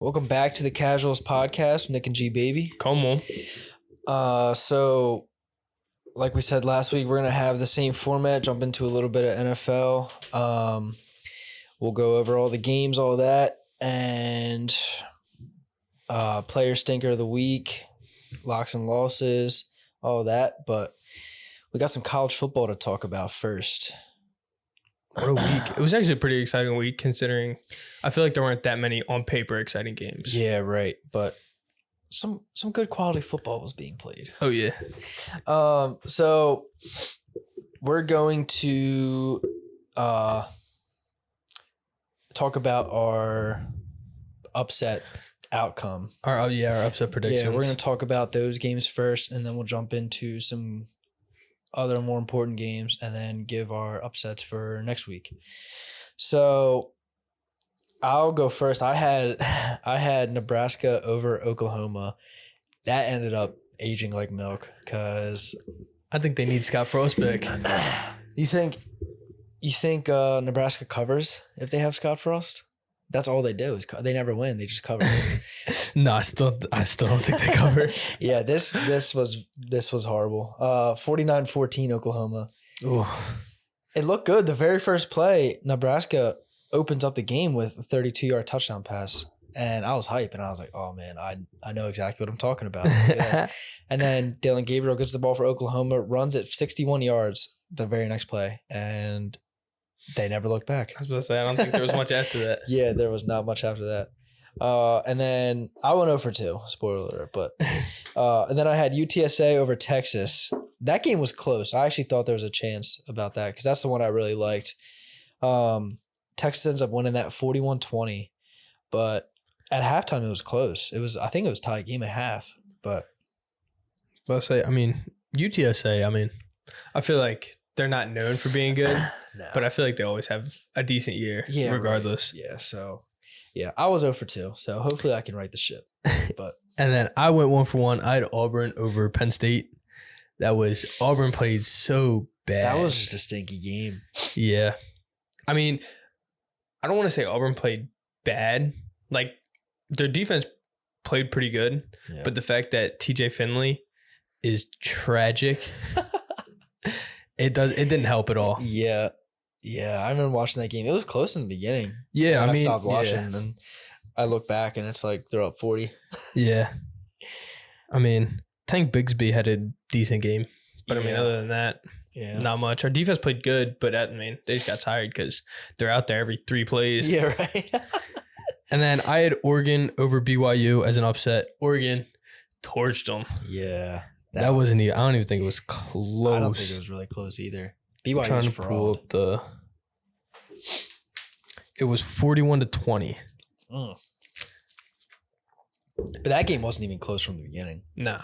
Welcome back to the Casuals Podcast, Nick and Gbaby. Come on. So like we said last week, we're gonna have the same format, jump into a little bit of NFL. We'll go over all the games, all that, and player stinker of the week, locks and losses, all that. But we got some college football to talk about first. What a week. It was actually a pretty exciting week considering I feel like there weren't that many on paper exciting games. Yeah, right. But some good quality football was being played. Oh, yeah. So we're going to talk about our upset outcome. Our upset predictions. Yeah, we're going to talk about those games first, and then we'll jump into some other more important games and then give our upsets for next week. So I'll go first. I had Nebraska over Oklahoma. That ended up aging like milk because I think they need Scott Frost back. You think Nebraska covers if they have Scott Frost? That's all they do is they never win. They just cover. No, I still don't think they cover. Yeah, this was horrible. 49-14 Oklahoma. Ooh. It looked good. The very first play, Nebraska opens up the game with a 32-yard touchdown pass. And I was hype, and I was like, oh, man, I know exactly what I'm talking about. And then Dylan Gabriel gets the ball for Oklahoma, runs it 61 yards the very next play, and they never looked back. I was about to say, I don't think there was much after that. Yeah, there was not much after that. And then I went 0 for 2, spoiler alert. But and then I had UTSA over Texas. That game was close. I actually thought there was a chance about that because that's the one I really liked. Texas ends up winning that 41-20. But at halftime, it was close. I think it was tied game at half. But UTSA, I feel like they're not known for being good, no. But I feel like they always have a decent year regardless. Right. Yeah, so yeah, I was 0 for 2, so hopefully I can right the ship. But And then I went 1 for 1. I had Auburn over Penn State. Auburn played so bad. That was just a stinky game. Yeah. I don't want to say Auburn played bad. Like, their defense played pretty good, but the fact that TJ Finley is tragic, it didn't help at all. Yeah. Yeah, I remember watching that game. It was close in the beginning. Yeah, I stopped watching and I look back and it's like they're up 40. Yeah. Tank Bigsby had a decent game, but other than that, not much. Our defense played good, but they just got tired because they're out there every 3 plays. Yeah, right. And then I had Oregon over BYU as an upset. Oregon torched them. Yeah. That wasn't even, I don't even think it was close. I don't think it was really close either. BYU's trying to fraud. pull up it was 41-20. But that game wasn't even close from the beginning. No.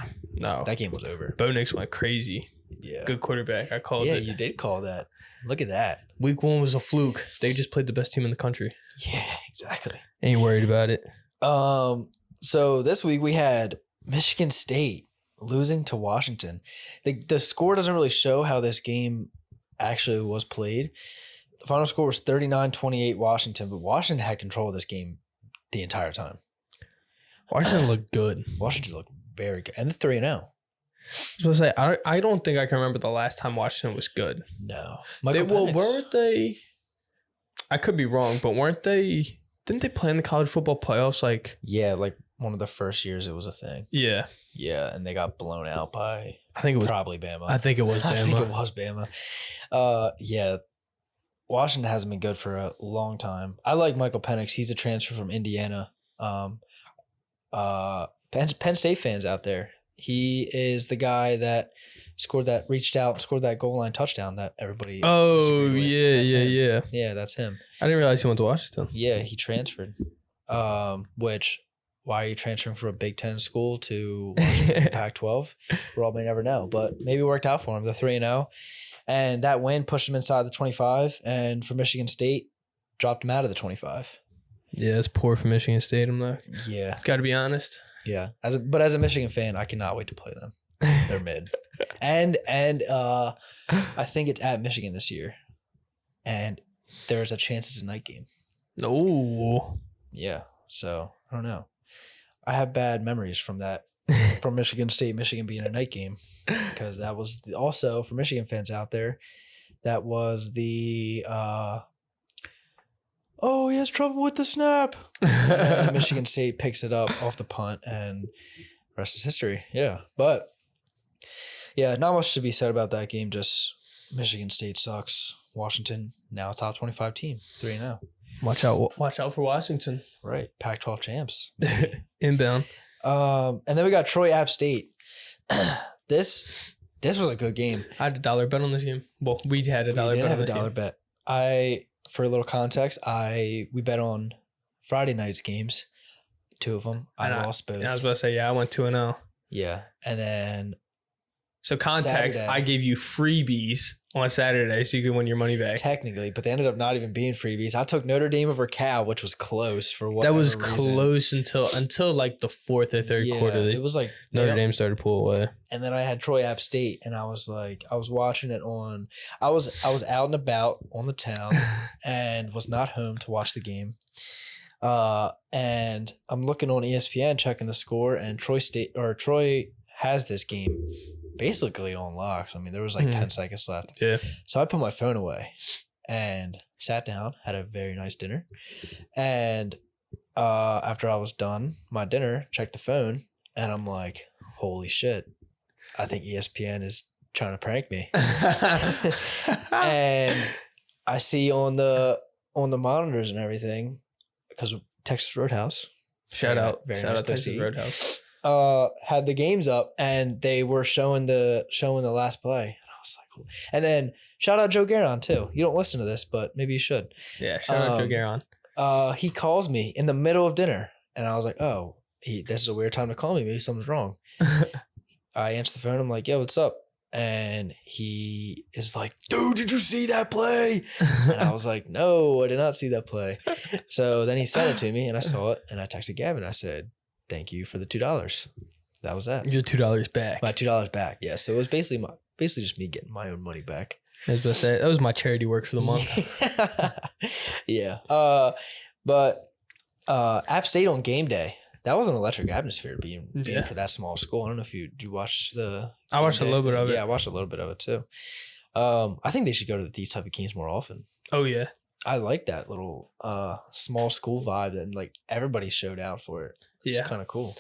That game was over. Bo Nix went crazy. Yeah. Good quarterback. I called it. Yeah, you did call that. Look at that. Week 1 was a fluke. They just played the best team in the country. Yeah, exactly. Ain't worried about it. So this week we had Michigan State losing to Washington. The score doesn't really show how this game actually was played. The final score was 39-28 Washington, but Washington had control of this game the entire time. Washington looked good. Washington looked very good. And they're 3-0. I was going to say, I don't think I can remember the last time Washington was good. No. Weren't they? I could be wrong, but weren't they? Didn't they play in the college football playoffs? Yeah, like one of the first years it was a thing. Yeah. Yeah, and they got blown out by I think it was probably Bama. I think it was Bama. I think it was Bama. Yeah. Washington hasn't been good for a long time. I like Michael Penix. He's a transfer from Indiana. Penn State fans out there. He is the guy that reached out and scored that goal line touchdown that everybody. Oh, yeah. Yeah, that's him. I didn't realize he went to Washington. Yeah, he transferred. Which, why are you transferring from a Big Ten school to Pac-12? We all may never know, but maybe it worked out for him. They're 3-0, and that win pushed him inside the 25. And for Michigan State, dropped him out of the 25. Yeah, it's poor for Michigan State. I'm not. Yeah, got to be honest. Yeah, as a Michigan fan, I cannot wait to play them. They're mid, and I think it's at Michigan this year, and there's a chance it's a night game. Oh, yeah. So I don't know. I have bad memories from that, from Michigan being a night game, because that was also for Michigan fans out there. That was the oh, he has trouble with the snap. And then Michigan State picks it up off the punt, and rest is history. Yeah, but yeah, not much to be said about that game. Just Michigan State sucks. Washington now top 25 team, 3-0. Watch out for Washington. Right, Pac-12 champs. Inbound. And then we got Troy App State. This was a good game. I had a $1 bet on this game. Well, we had a $1 bet on this game. Bet. For a little context, we bet on Friday night's games, 2 of them. I lost both. I was about to say, yeah, I went 2-0. Yeah, and then so context, Saturday, I gave you freebies on Saturday so you could win your money back. Technically, but they ended up not even being freebies. I took Notre Dame over Cal, which was close for whatever That was reason. close until like the fourth or third quarter. It was like Notre Dame started to pull away. And then I had Troy App State, and I was watching it on. I was out and about on the town, and was not home to watch the game. And I'm looking on ESPN, checking the score, and Troy has this game basically on lock. I mean, there was like 10 seconds left. Yeah. So I put my phone away and sat down, had a very nice dinner. And after I was done my dinner, checked the phone, and I'm like, holy shit, I think ESPN is trying to prank me. And I see on the monitors and everything, because Texas Roadhouse. Shout out nice Texas Roadhouse. Had the games up, and they were showing the last play, and I was like, cool. And then shout out Joe Guerin too. You don't listen to this, but maybe you should. Yeah, shout out Joe Guerin. He calls me in the middle of dinner, and I was like, oh, this is a weird time to call me. Maybe something's wrong. I answer the phone. I'm like, yo, what's up? And he is like, dude, did you see that play? And I was like, no, I did not see that play. So then he sent it to me, and I saw it, and I texted Gavin. I said, thank you for the $2. That was that. Your $2 back. My $2 back. Yeah. So it was basically just me getting my own money back. I was about to say, that was my charity work for the month. Yeah. But App State on game day, that was an electric atmosphere being for that small school. I don't know if you watch the. I watched a little bit of it. Yeah, I watched a little bit of it too. I think they should go to these type of games more often. Oh yeah. I like that little small school vibe, and like everybody showed out for it. Yeah. It's kind of cool.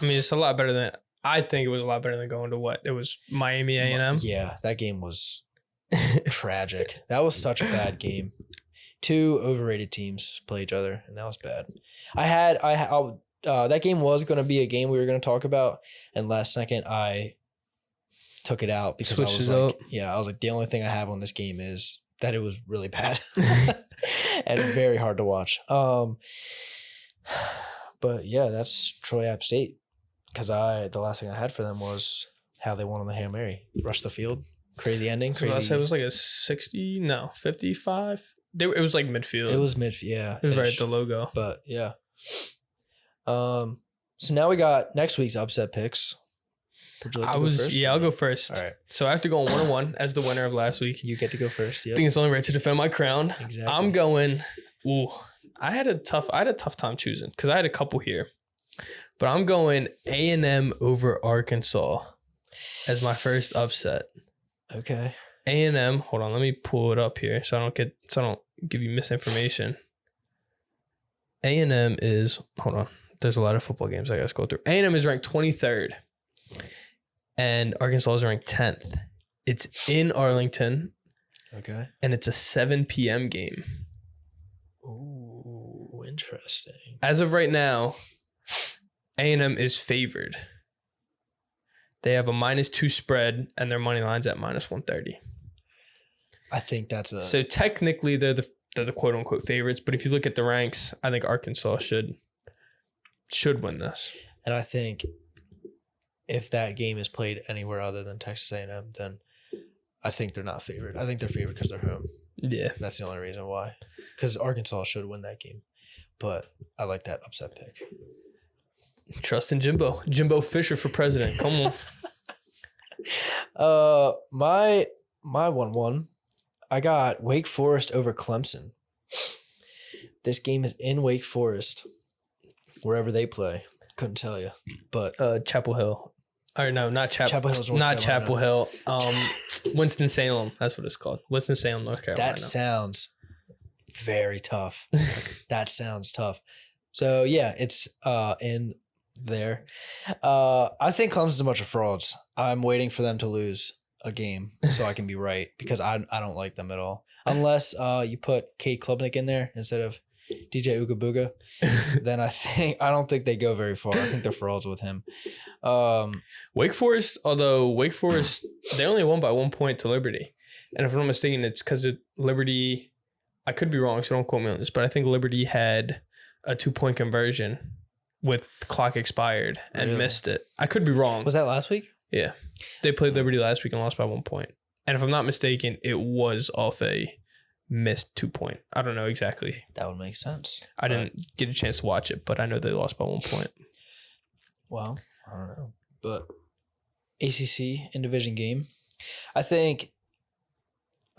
I mean, it's a lot better than I think it was a lot better than going to what? It was Miami A&M. Yeah, that game was tragic. That was such a bad game. 2 overrated teams play each other, and that was bad. That game was going to be a game we were going to talk about, and last second I took it out because I was like, the only thing I have on this game is that it was really bad and very hard to watch. But yeah, that's Troy App State, because the last thing I had for them was how they won on the Hail Mary, rush the field, crazy ending, crazy. So I said it was like a 55. It was like midfield. It was midfield. Yeah, it was right at the logo. But yeah. So now we got next week's upset picks. Would you like to go first? Yeah, I'll go first. All right. So I have to go on 1-1 as the winner of last week. You get to go first. Yep. I think it's only right to defend my crown. Exactly. I'm going. Ooh, I had a tough time choosing because I had a couple here, but I'm going A&M over Arkansas as my first upset. Okay. A&M. Hold on, let me pull it up here so I don't give you misinformation. A&M is, hold on. There's a lot of football games I got to go through. A&M is ranked 23rd, and Arkansas is ranked 10th. It's in Arlington. Okay. And it's a 7 p.m. game. Ooh, interesting. As of right now, A&M is favored. They have a -2 spread, and their money line's at -130. I think that's so technically they're the quote unquote favorites, but if you look at the ranks, I think Arkansas should win this. And I think if that game is played anywhere other than Texas A&M, then I think they're not favored. I think they're favored because they're home. Yeah, that's the only reason why. Because Arkansas should win that game, but I like that upset pick. Trust in Jimbo Fisher for president. Come on. My 1-1. I got Wake Forest over Clemson. This game is in Wake Forest. Wherever they play. Couldn't tell you. But Chapel Hill. Or no, not Chapel Hill's North not Carolina. Chapel Hill. Winston-Salem. That's what it's called. Winston-Salem, North Carolina. That sounds very tough. That sounds tough. So yeah, it's in there. I think Clemson's a bunch of frauds. I'm waiting for them to lose a game so I can be right because I don't like them at all. Unless you put Kate Klubnik in there instead of DJ Ooga Booga, then I don't think they go very far. I think they're frauds with him. Wake Forest, they only won by 1 point to Liberty. And if I'm not mistaken, it's because Liberty, I could be wrong, so don't quote me on this, but I think Liberty had a 2-point conversion with the clock expired and missed it. I could be wrong. Was that last week? Yeah. They played Liberty last week and lost by 1 point. And if I'm not mistaken, it was off a missed 2-point. I don't know exactly. That would make sense. I didn't get a chance to watch it, but I know they lost by 1 point. Well, I don't know. But ACC in division game, I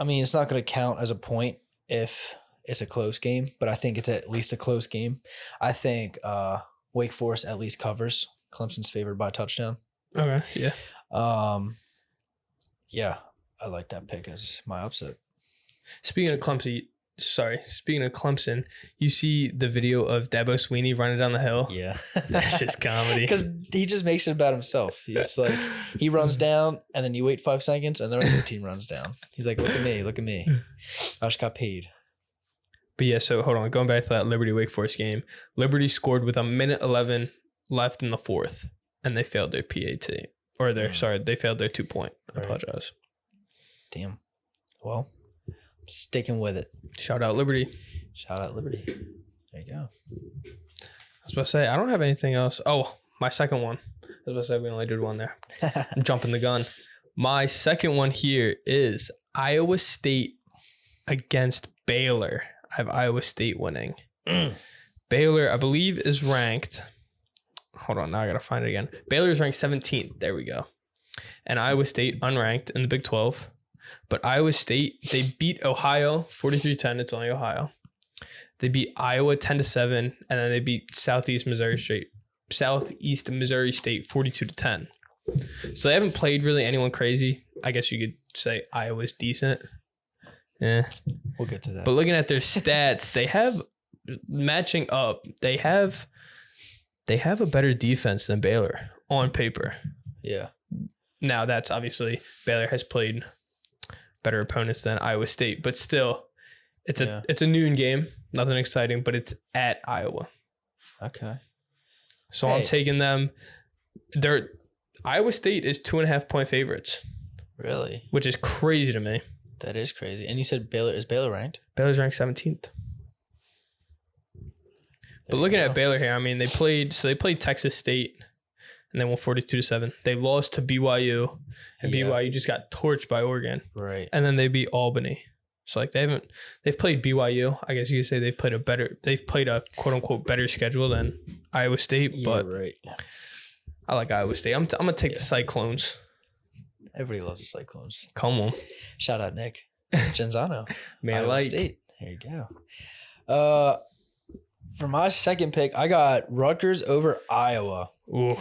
mean, it's not going to count as a point if it's a close game, but I think it's at least a close game. I think Wake Forest at least covers. Clemson's favored by a touchdown. Okay, yeah. Yeah, I like that pick as my upset. Speaking of Clemson, you see the video of Dabo Sweeney running down the hill? Yeah. That's just comedy. Because he just makes it about himself. He's like, he runs down, and then you wait 5 seconds, and the rest of the team runs down. He's like, look at me. I just got paid. But yeah, so hold on. Going back to that Liberty-Wake Forest game, Liberty scored with 1:11 left in the fourth, and they failed their PAT. Or they failed their 2-point. I apologize. Damn. Well, sticking with it. Shout out Liberty. There you go. I was about to say, I don't have anything else. Oh, my second one. I was about to say we only did one there. I'm jumping the gun. My second one here is Iowa State against Baylor. I have Iowa State winning. Baylor, I believe, is ranked. Hold on, now I got to find it again. Baylor is ranked 17th. There we go. And Iowa State unranked in the Big 12. But Iowa State, they beat Ohio 43-10. It's only Ohio. They beat Iowa 10-7, and then they beat Southeast Missouri State 42-10. So they haven't played really anyone crazy. I guess you could say Iowa's decent. Yeah, we'll get to that. But looking at their stats, they have matching up. They have a better defense than Baylor on paper. Yeah. Now that's obviously Baylor has played better opponents than Iowa State, but still, it's a noon game. Nothing exciting, but it's at Iowa. Okay. So I'm taking them. Iowa State is 2.5-point favorites. Really? Which is crazy to me. That is crazy. And you said is Baylor ranked? Baylor's ranked 17th. But looking at Baylor here, I mean, they played Texas State and they won 42-7. They lost to BYU, and BYU just got torched by Oregon. Right. And then they beat Albany. So like they've played BYU. I guess you could say they've played a quote unquote better schedule than Iowa State. But right. I like Iowa State. I'm gonna take the Cyclones. Everybody loves the Cyclones. Come on. Shout out Nick Genzano. Man, Iowa State. There you go. For my second pick, I got Rutgers over Iowa. Ooh.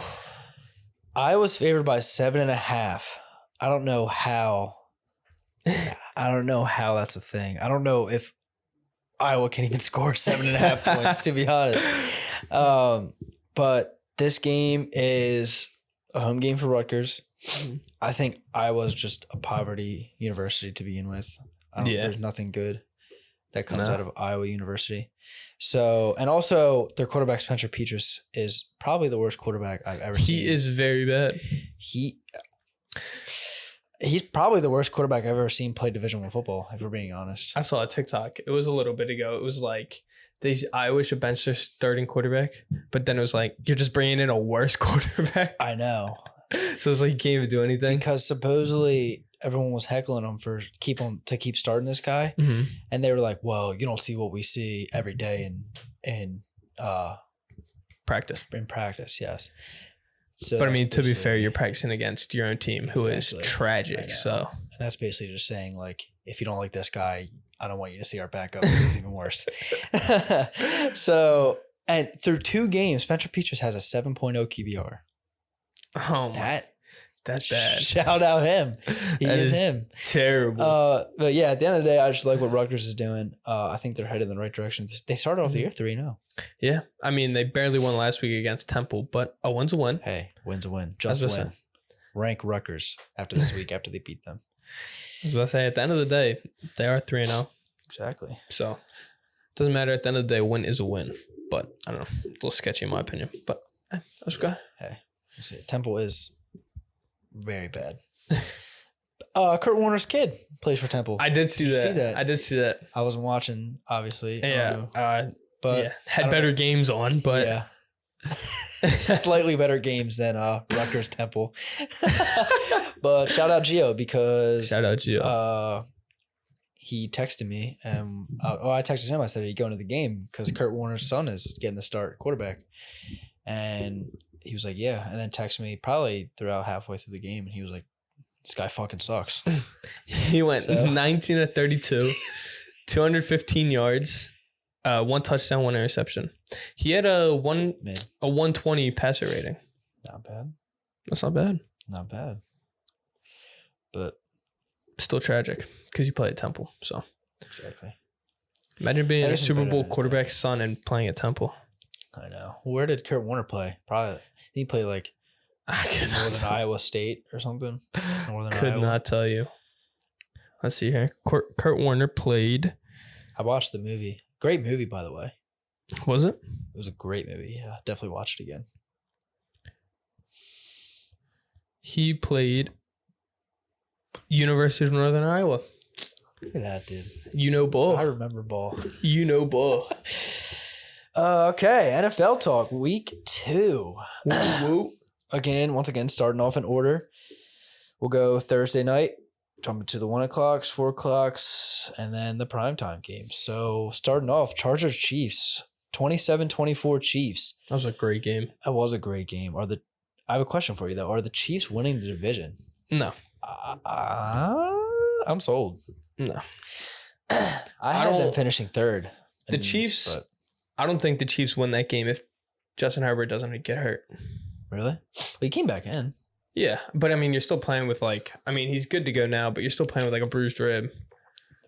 Iowa's favored by 7.5. I don't know how. I don't know how that's a thing. I don't know if Iowa can even score 7.5 points, to be honest. But this game is a home game for Rutgers. I think Iowa's just a poverty university to begin with. There's nothing good that comes out of Iowa University. So, and also their quarterback, Spencer Petras, is probably the worst quarterback I've ever seen. He is very bad. He's probably the worst quarterback I've ever seen play Division I football, if we're being honest. I saw a TikTok. It was a little bit ago. It was like, Iowa should bench their starting quarterback, but then it was like, you're just bringing in a worse quarterback. I know. So it's like you can't even do anything. Because supposedly everyone was heckling him to keep starting this guy. Mm-hmm. And they were like, well, you don't see what we see every day in practice. In practice, yes. So but I mean, to be fair, you're practicing against your own team, who is tragic. So, and that's basically just saying, like, if you don't like this guy, I don't want you to see our backup. It's even worse. So And through 2 games, Spencer Petras has a 7.0 QBR. Oh, that's bad. Shout out him. He That is is him. Terrible. But yeah, at the end of the day, I just like what Rutgers is doing. I think they're headed in the right direction. They started off the year 3-0. Yeah. I mean, they barely won last week against Temple, but a win's a win. Hey, win's a win. Just win. Rank Rutgers after this week after they beat them. I was about to say, at the end of the day, they are 3-0. Exactly. So it doesn't matter. At the end of the day, a win is a win. But I don't know. A little sketchy in my opinion. But let's go. Hey, let's see. Temple is very bad. Kurt Warner's kid plays for Temple. I did see that. that. I did see that. I wasn't watching, obviously. Yeah. But yeah. Had better games on, but yeah. Slightly better games than Rutgers Temple. But shout out Gio because he texted me and I texted him. I said, "Are you going to the game?" Because Kurt Warner's son is getting the start quarterback, and he was like, "Yeah." And then texted me probably throughout halfway through the game, and he was like, "This guy fucking sucks." He went 19 of 32, 215 yards, 1 touchdown, 1 interception. He had a 120 passer rating. Not bad. That's not bad. Not bad. But still tragic because you play at Temple. So exactly. Imagine being a Super Bowl quarterback's son and playing at Temple. I know. Where did Kurt Warner play? Probably he played like Northern Iowa State or something. Could not tell you. Let's see here. Kurt Warner played. I watched the movie. Great movie, by the way. Was it? It was a great movie. Yeah, definitely watch it again. He played University of Northern Iowa. Look at that, dude. You know ball. I remember ball. You know ball. Okay, NFL talk. Week 2. Woo. Once again, starting off in order. We'll go Thursday night, jumping to the 1 o'clocks, 4 o'clocks, and then the primetime games. So starting off, Chargers Chiefs, 27-24 Chiefs. That was a great game. That was a great game. I have a question for you though. Are the Chiefs winning the division? No. I'm sold. No. I had them finishing third. The Chiefs. I don't think the Chiefs win that game if Justin Herbert doesn't get hurt. Really? Well, he came back in. Yeah, but I mean, you're still playing with he's good to go now, but you're still playing with like a bruised rib.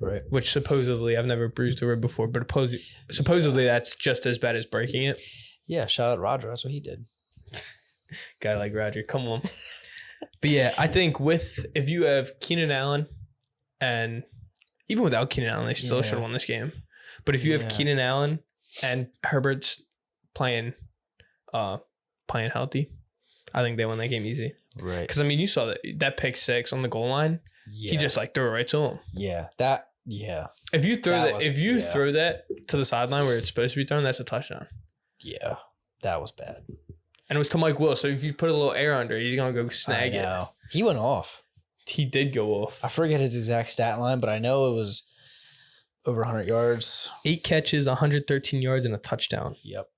Right. Which supposedly, I've never bruised a rib before, but supposedly that's just as bad as breaking it. Yeah, shout out Roger. That's what he did. Guy like Roger, come on. But yeah, I think if you have Keenan Allen, and even without Keenan Allen, they still should have won this game. But if you have Keenan Allen and Herbert's playing healthy, I think they win that game easy. Right. Because I mean, you saw that pick 6 on the goal line. Yeah. He just threw it right to him. Yeah. If you throw that to the sideline where it's supposed to be thrown, that's a touchdown. Yeah. That was bad. And it was to Mike Will. So if you put a little air under it, he's going to go snag it. He went off. He did go off. I forget his exact stat line, but I know it was over 100 yards. 8 catches, 113 yards, and a touchdown. Yep.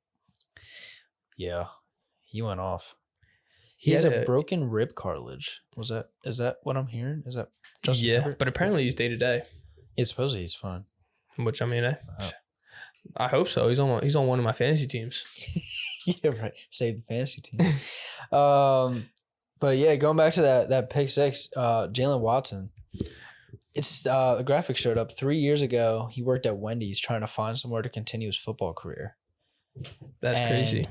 Yeah. He went off. He has a broken rib cartilage. Is that what I'm hearing? Is that just but apparently he's day to day. Yeah, supposedly he's fine. Which I mean, I hope so. He's on one of my fantasy teams. Yeah, right. Save the fantasy team. But yeah, going back to that pick 6, Jalen Watson. It's the graphic showed up 3 years ago. He worked at Wendy's trying to find somewhere to continue his football career. That's crazy.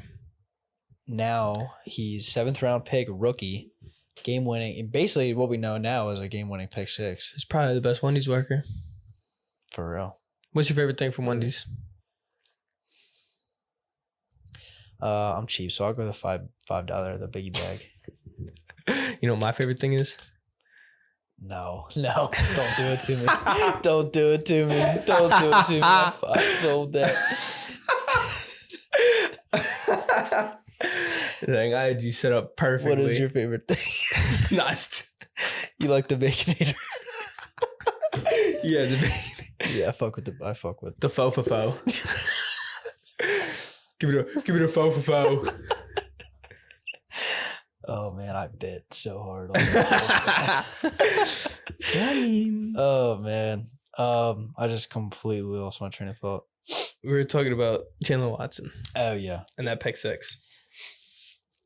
Now he's 7th round pick, rookie, game winning. And basically, what we know now is a game winning pick 6. He's probably the best Wendy's worker. For real. What's your favorite thing from Wendy's? I'm cheap, so I'll go the $5 the biggie bag. You know what my favorite thing is? No, don't do it to me. Don't do it to me. Don't do it to me. I sold that. Dang, I had you set up perfectly. What is your favorite thing? Nice. You like the Baconator? Yeah, the Baconator. Yeah, I fuck with the fo. Give it a fo. Oh man, I bit so hard on that. Oh man. I just completely lost my train of thought. We were talking about Jalen Watson Oh, yeah. and that pick six.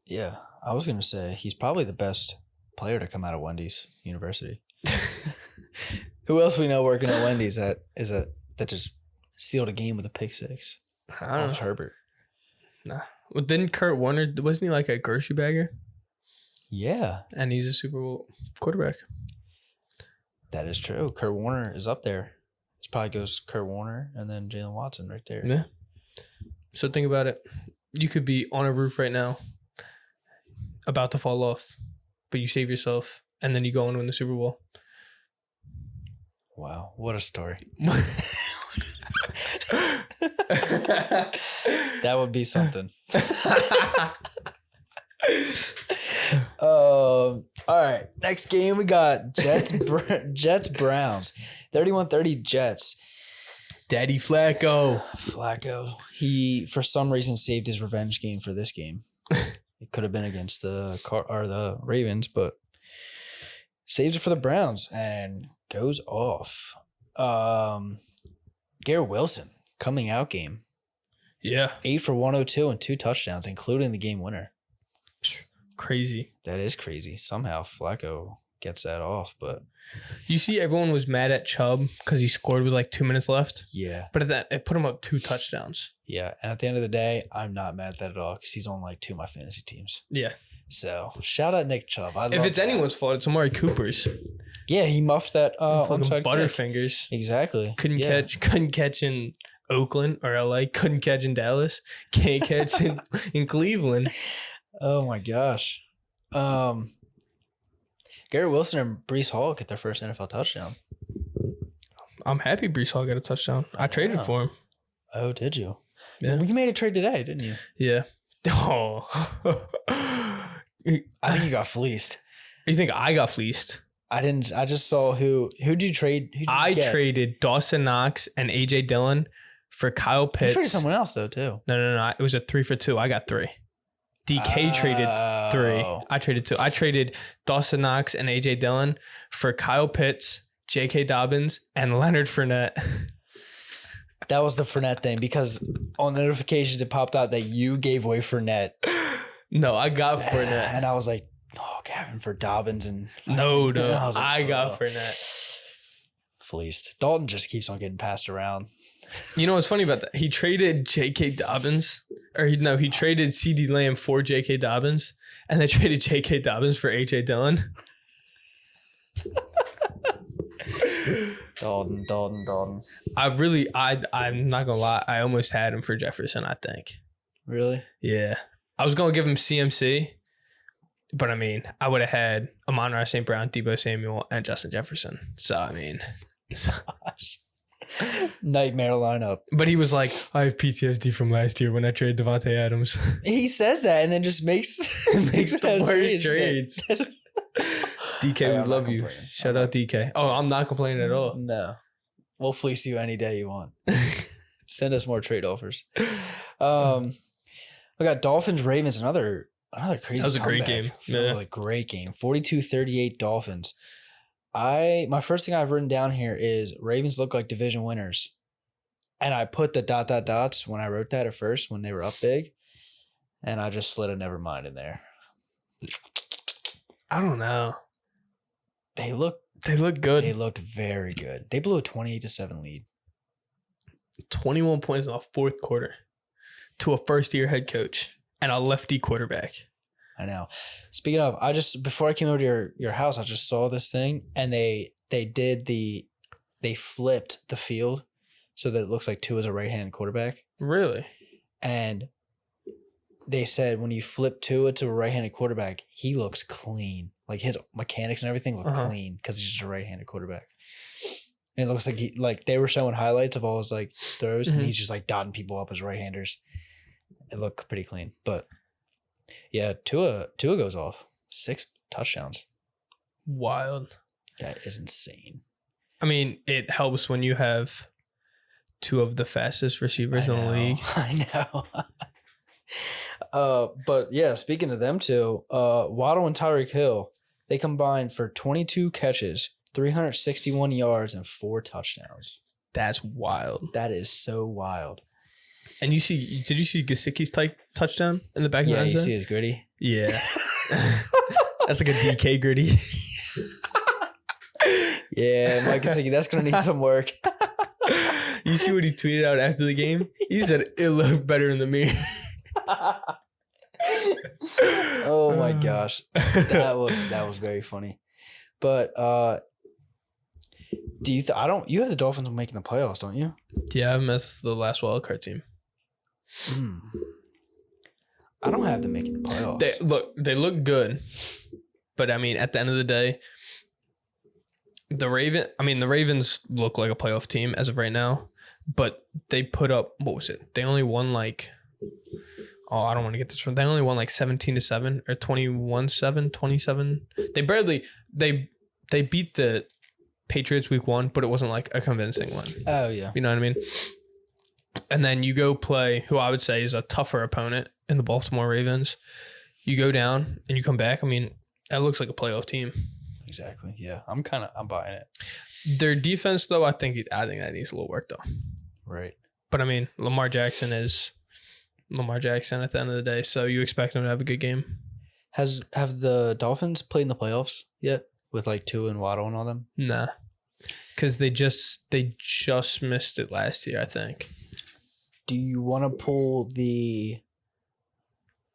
Yeah. I was going to say he's probably the best player to come out of Wendy's University. Who else we know working at Wendy's that just sealed a game with a pick six? I don't know. Herbert. Nah. Well, didn't Kurt Warner, wasn't he like a grocery bagger? Yeah. And he's a Super Bowl quarterback. That is true. Kurt Warner is up there. It probably goes Kurt Warner and then Jalen Watson right there. Yeah. So think about it. You could be on a roof right now, about to fall off, but you save yourself, and then you go and win the Super Bowl. Wow. What a story. That would be something. All right. Next game we got Jets Browns. 31-30 Jets. Daddy Flacco. He for some reason saved his revenge game for this game. It could have been against the Ravens, but saves it for the Browns and goes off. Garrett Wilson coming out game. Yeah. 8 for 102 and 2 touchdowns, including the game winner. Crazy. That is crazy. Somehow Flacco gets that off, but you see, everyone was mad at Chubb because he scored with like 2 minutes left. yeah. But it put him up 2 touchdowns. Yeah. And at the end of the day, I'm not mad at that at all because he's on like 2 of my fantasy teams. Yeah. So shout out Nick Chubb. If it's anyone's fault, it's Amari Cooper's. Yeah, he muffed that Fucking onside Butterfingers. kick. Exactly. Couldn't catch in Oakland or LA. Couldn't catch in Dallas. Can't catch in Cleveland. Oh my gosh. Garrett Wilson and Breece Hall get their first NFL touchdown. I'm happy Breece Hall got a touchdown. I traded for him. Oh, did you? Yeah. You made a trade today, didn't you? Yeah. Oh. I think you got fleeced. You think I got fleeced? I didn't. I just saw who'd you trade? I traded Dawson Knox and AJ Dillon for Kyle Pitts. You traded someone else though too. No. It was a 3 for 2. I got 3. DK traded 3. I traded 2. I traded Dawson Knox and AJ Dillon for Kyle Pitts, J.K. Dobbins, and Leonard Fournette. That was the Fournette thing because on notifications it popped out that you gave away Fournette. No, I got Fournette. And I was like, oh, Gavin for Dobbins and no. I got Fournette. Fleeced. Dalton just keeps on getting passed around. You know what's funny about that? He traded J.K. Dobbins, he traded C.D. Lamb for J.K. Dobbins, and they traded J.K. Dobbins for A.J. Dillon. Dalton. I'm not gonna lie, I almost had him for Jefferson, I think. Really? Yeah. I was gonna give him CMC, but I mean, I would have had Amon-Ra St. Brown, Deebo Samuel, and Justin Jefferson. So I mean, nightmare lineup. But he was like, I have PTSD from last year when I traded Devontae Adams. He says that and then just makes the worst trades. DK, we love you. Shout out DK. Oh, I'm not complaining at all. No. We'll fleece you any day you want. Send us more trade offers. We got Dolphins, Ravens, another crazy. That was a great game. Yeah. A great game. 42-38 Dolphins. My first thing I've written down here is Ravens look like division winners. And I put the ... dots when I wrote that at first when they were up big. And I just slid a never mind in there. I don't know. They look good. They looked very good. They blew a 28-7 lead. 21 points off fourth quarter to a first-year head coach and a lefty quarterback. I know. Speaking of, before I came over to your house, I just saw this thing, and they flipped the field so that it looks like Tua is a right-handed quarterback. Really? And they said when you flip Tua to a right-handed quarterback, he looks clean. Like his mechanics and everything look clean because he's just a right-handed quarterback. And it looks like they were showing highlights of all his like throws, and he's just like dotting people up as right-handers. It looked pretty clean, but yeah, Tua goes off 6 touchdowns. Wild. That is insane. I mean, it helps when you have 2 of the fastest receivers in the league. I know. But yeah, speaking of them two, Waddle and Tyreek Hill, they combined for 22 catches, 361 yards, and 4 touchdowns. That's wild. That is so wild. And did you see Gesicki's touchdown in the back of the Yeah, end you zone? see his gritty. Yeah. That's like a DK gritty. Yeah, Mike Gesicki, that's gonna need some work. You see what he tweeted out after the game? He said it looked better in the mirror. Oh my gosh, that was very funny. But do you? You have the Dolphins making the playoffs, don't you? Yeah, I missed the last wild card team. I don't have them making the playoffs. They look good, but I mean, at the end of the day, the Ravens look like a playoff team as of right now. But they put up, what was it? They only won like, I don't want to get this wrong. They only won like 17-7 or 21-7, 27. They beat the Patriots week 1, but it wasn't like a convincing one. Oh yeah, You know what I mean? And then you go play who I would say is a tougher opponent in the Baltimore Ravens. You go down and you come back. I mean, that looks like a playoff team. exactly. Yeah, I'm buying it. Their defense, though, I think that needs a little work, though. Right. But I mean, Lamar Jackson is Lamar Jackson at the end of the day, so you expect him to have a good game. Have the Dolphins played in the playoffs yet with like Tua and Waddle and all them? Nah, because they just missed it last year, I think. Do you want to pull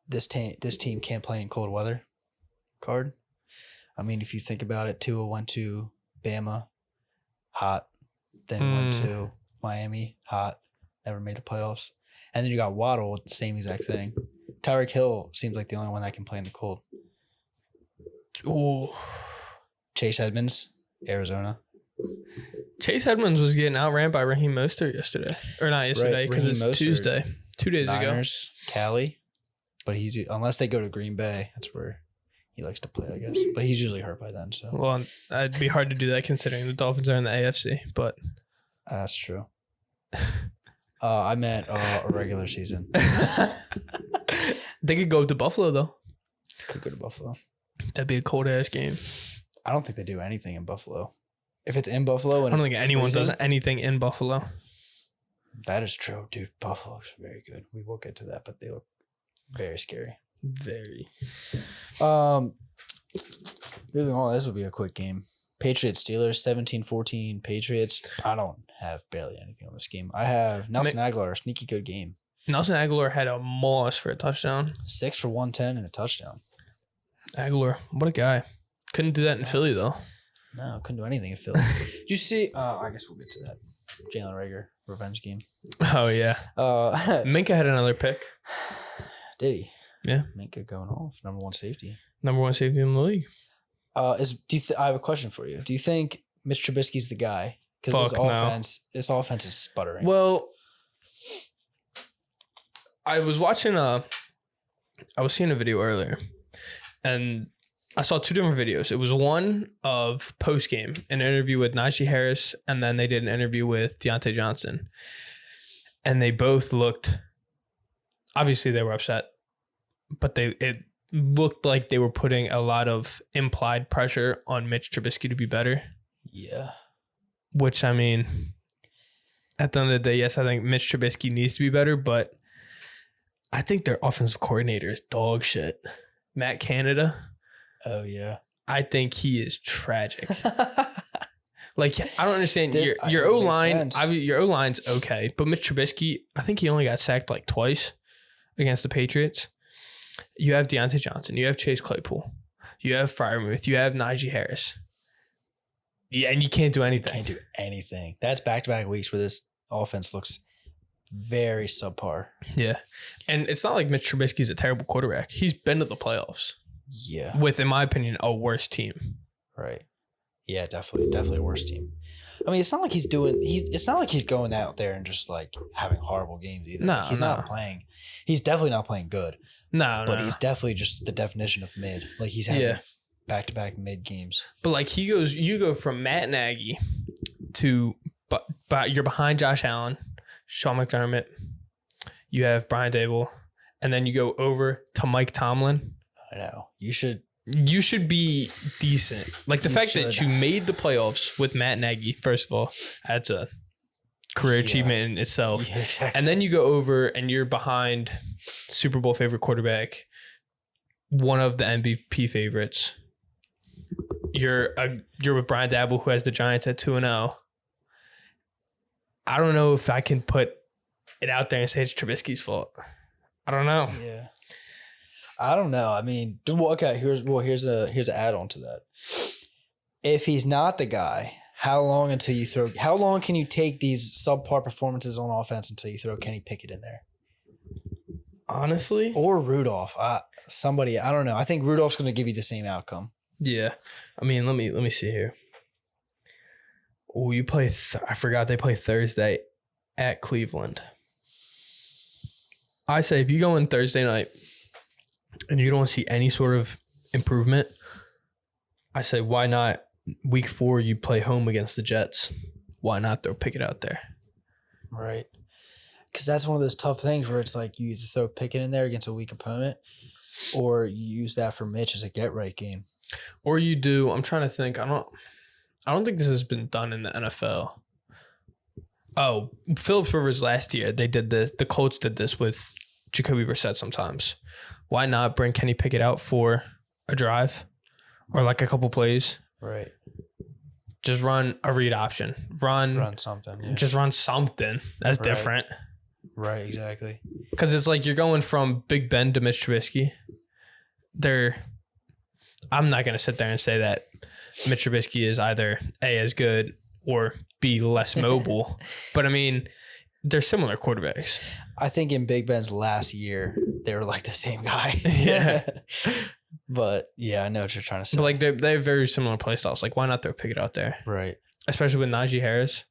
this team can't play in cold weather card? I mean, if you think about it, Tua went to Bama, hot, then he went to Miami, hot, never made the playoffs, and then you got Waddle, same exact thing. Tyreek Hill seems like the only one that can play in the cold. Ooh. Chase Edmonds, Arizona. Chase Edmonds was getting outran by Raheem Mostert yesterday. Or not yesterday, because Raheem it's Mostert. Tuesday. 2 days Niners, Cali. But unless they go to Green Bay, that's where he likes to play, I guess. But he's usually hurt by then, so. ago. Well, it'd be hard to do that considering the Dolphins are in the AFC, but. That's true. I meant a regular season. They could go to Buffalo, though. Could go to Buffalo. That'd be a cold-ass game. I don't think they do anything in Buffalo. If it's in Buffalo, and I don't think anyone freezing, does anything in Buffalo. That is true, dude. Buffalo's very good. We will get to that, but they look very scary. Very. Moving on, this will be a quick game. Patriots Steelers 17-14 Patriots. I don't have barely anything on this game. I have Nelson Aguilar, sneaky good game. Nelson Aguilar had a moss for a touchdown. 6 for 110 and a touchdown. Aguilar, what a guy. Couldn't do that in Philly, though. No, couldn't do anything in Philly. Did you see? I guess we'll get to that. Jalen Reagor revenge game. Oh, yeah. Minka had another pick. Did he? Yeah. Minka going off. Number 1 safety. Number 1 safety in the league. I have a question for you. Do you think Mitch Trubisky's the guy? Because this offense is sputtering. Well, I was seeing a video earlier, and I saw 2 different videos. It was one of post-game, an interview with Najee Harris, and then they did an interview with Deontay Johnson. And they both looked, obviously they were upset, but it looked like they were putting a lot of implied pressure on Mitch Trubisky to be better. Yeah. Which, I mean, at the end of the day, yes, I think Mitch Trubisky needs to be better, but I think their offensive coordinator is dog shit. Matt Canada. Oh, yeah. I think he is tragic. Like, I don't understand. Your It O-line, makes sense. your O-line's okay, but Mitch Trubisky, I think he only got sacked like twice against the Patriots. You have Deontay Johnson. You have Chase Claypool. You have Freiermuth. You have Najee Harris. Yeah, and you can't do anything. Can't do anything. That's back-to-back weeks where this offense looks very subpar. Yeah. And it's not like Mitch Trubisky's a terrible quarterback. He's been to the playoffs. Yeah. With, in my opinion, a worse team. Right. Yeah, definitely a worse team. I mean, it's not like he's going out there and just like having horrible games either. No, Like, he's not playing. He's definitely not playing good. But he's definitely just the definition of mid. Like he's having back-to-back mid games. But like you go from Matt Nagy to, but you're behind Josh Allen, Sean McDermott. You have Brian Dable, and then you go over to Mike Tomlin. I know. You should be decent. Like the fact that you made the playoffs with Matt Nagy, first of all, that's a career achievement in itself. Yeah, exactly. And then you go over and you're behind Super Bowl favorite quarterback, one of the MVP favorites. You're with Brian Dabble, who has the Giants at 2-0. I don't know if I can put it out there and say it's Trubisky's fault. I don't know. Yeah. I don't know. I mean, okay, here's an add-on to that. If he's not the guy, how long can you take these subpar performances on offense until you throw Kenny Pickett in there? Honestly? Or Rudolph. I don't know. I think Rudolph's going to give you the same outcome. Yeah. I mean, let me see here. Oh, you play I forgot they play Thursday at Cleveland. I say if you go in Thursday night and you don't see any sort of improvement, I say why not week 4 you play home against the Jets? Why not throw Pickett out there? Right. Because that's one of those tough things where it's like you either throw Pickett in there against a weak opponent or you use that for Mitch as a get-right game. Or you do, I'm trying to think, I don't think this has been done in the NFL. Oh, Phillips Rivers last year, they did this. The Colts did this with Jacoby Brissett sometimes. Why not bring Kenny Pickett out for a drive or like a couple plays? Right. Just run a read option. Run something. Yeah. Just run something. That's different. Right, exactly. Because it's like you're going from Big Ben to Mitch Trubisky. I'm not going to sit there and say that Mitch Trubisky is either A, as good or B, less mobile. But I mean, they're similar quarterbacks. I think in Big Ben's last year, they were like the same guy. Yeah. But yeah, I know what you're trying to say. But like they have very similar play styles. Like, why not throw Pickett out there? Right. Especially with Najee Harris.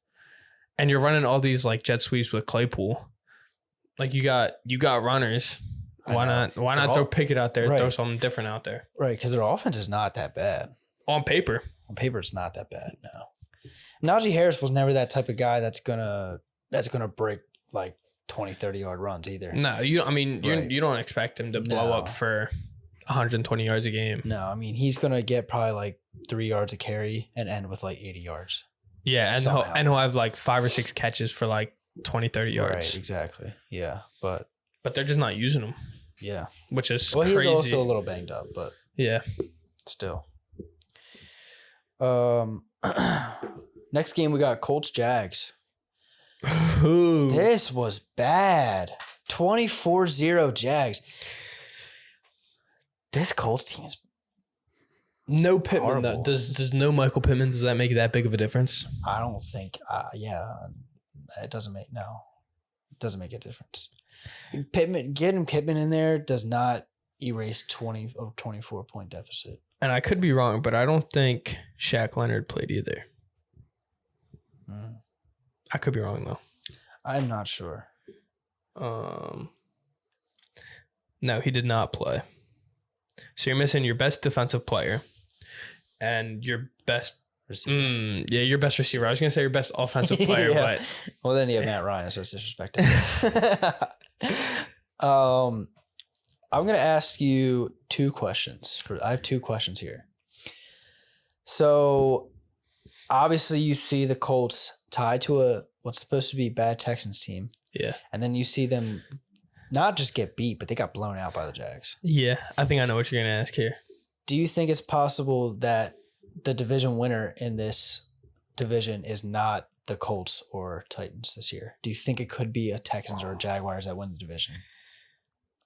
And you're running all these like jet sweeps with Claypool. Like you got runners. Why not throw Pickett out there? Right. Throw something different out there. Right, because their offense is not that bad. On paper. On paper, it's not that bad. No. Najee Harris was never that type of guy that's gonna break like 20, 30-yard runs either. No, you don't expect him to blow up for 120 yards a game. No, I mean he's gonna get probably like 3 yards a carry and end with like 80 yards. Yeah, and he'll have like 5 or 6 catches for like 20, 30 yards. Right, exactly. Yeah, but they're just not using him. Yeah, which is crazy. He's also a little banged up, but yeah, still. Next game we got Colts Jags. Ooh. This was bad. 24-0 Jags. This Colts team is no Pittman. Though. Does no Michael Pittman? Does that make that big of a difference? I don't think. It doesn't make It doesn't make a difference. Getting Pittman in there does not erase 24-point deficit. And I could be wrong, but I don't think Shaq Leonard played either. I could be wrong though. I'm not sure. No, he did not play. So you're missing your best defensive player and your best receiver. Your best receiver. I was gonna say your best offensive player, but well, then you have Matt Ryan, so it's disrespectful. I'm gonna ask you 2 questions. I have 2 questions here. So obviously you see the Colts tied to what's supposed to be bad Texans team. Yeah. And then you see them not just get beat, but they got blown out by the Jags. Yeah, I think I know what you're going to ask here. Do you think it's possible that the division winner in this division is not the Colts or Titans this year? Do you think it could be a Texans or a Jaguars that win the division?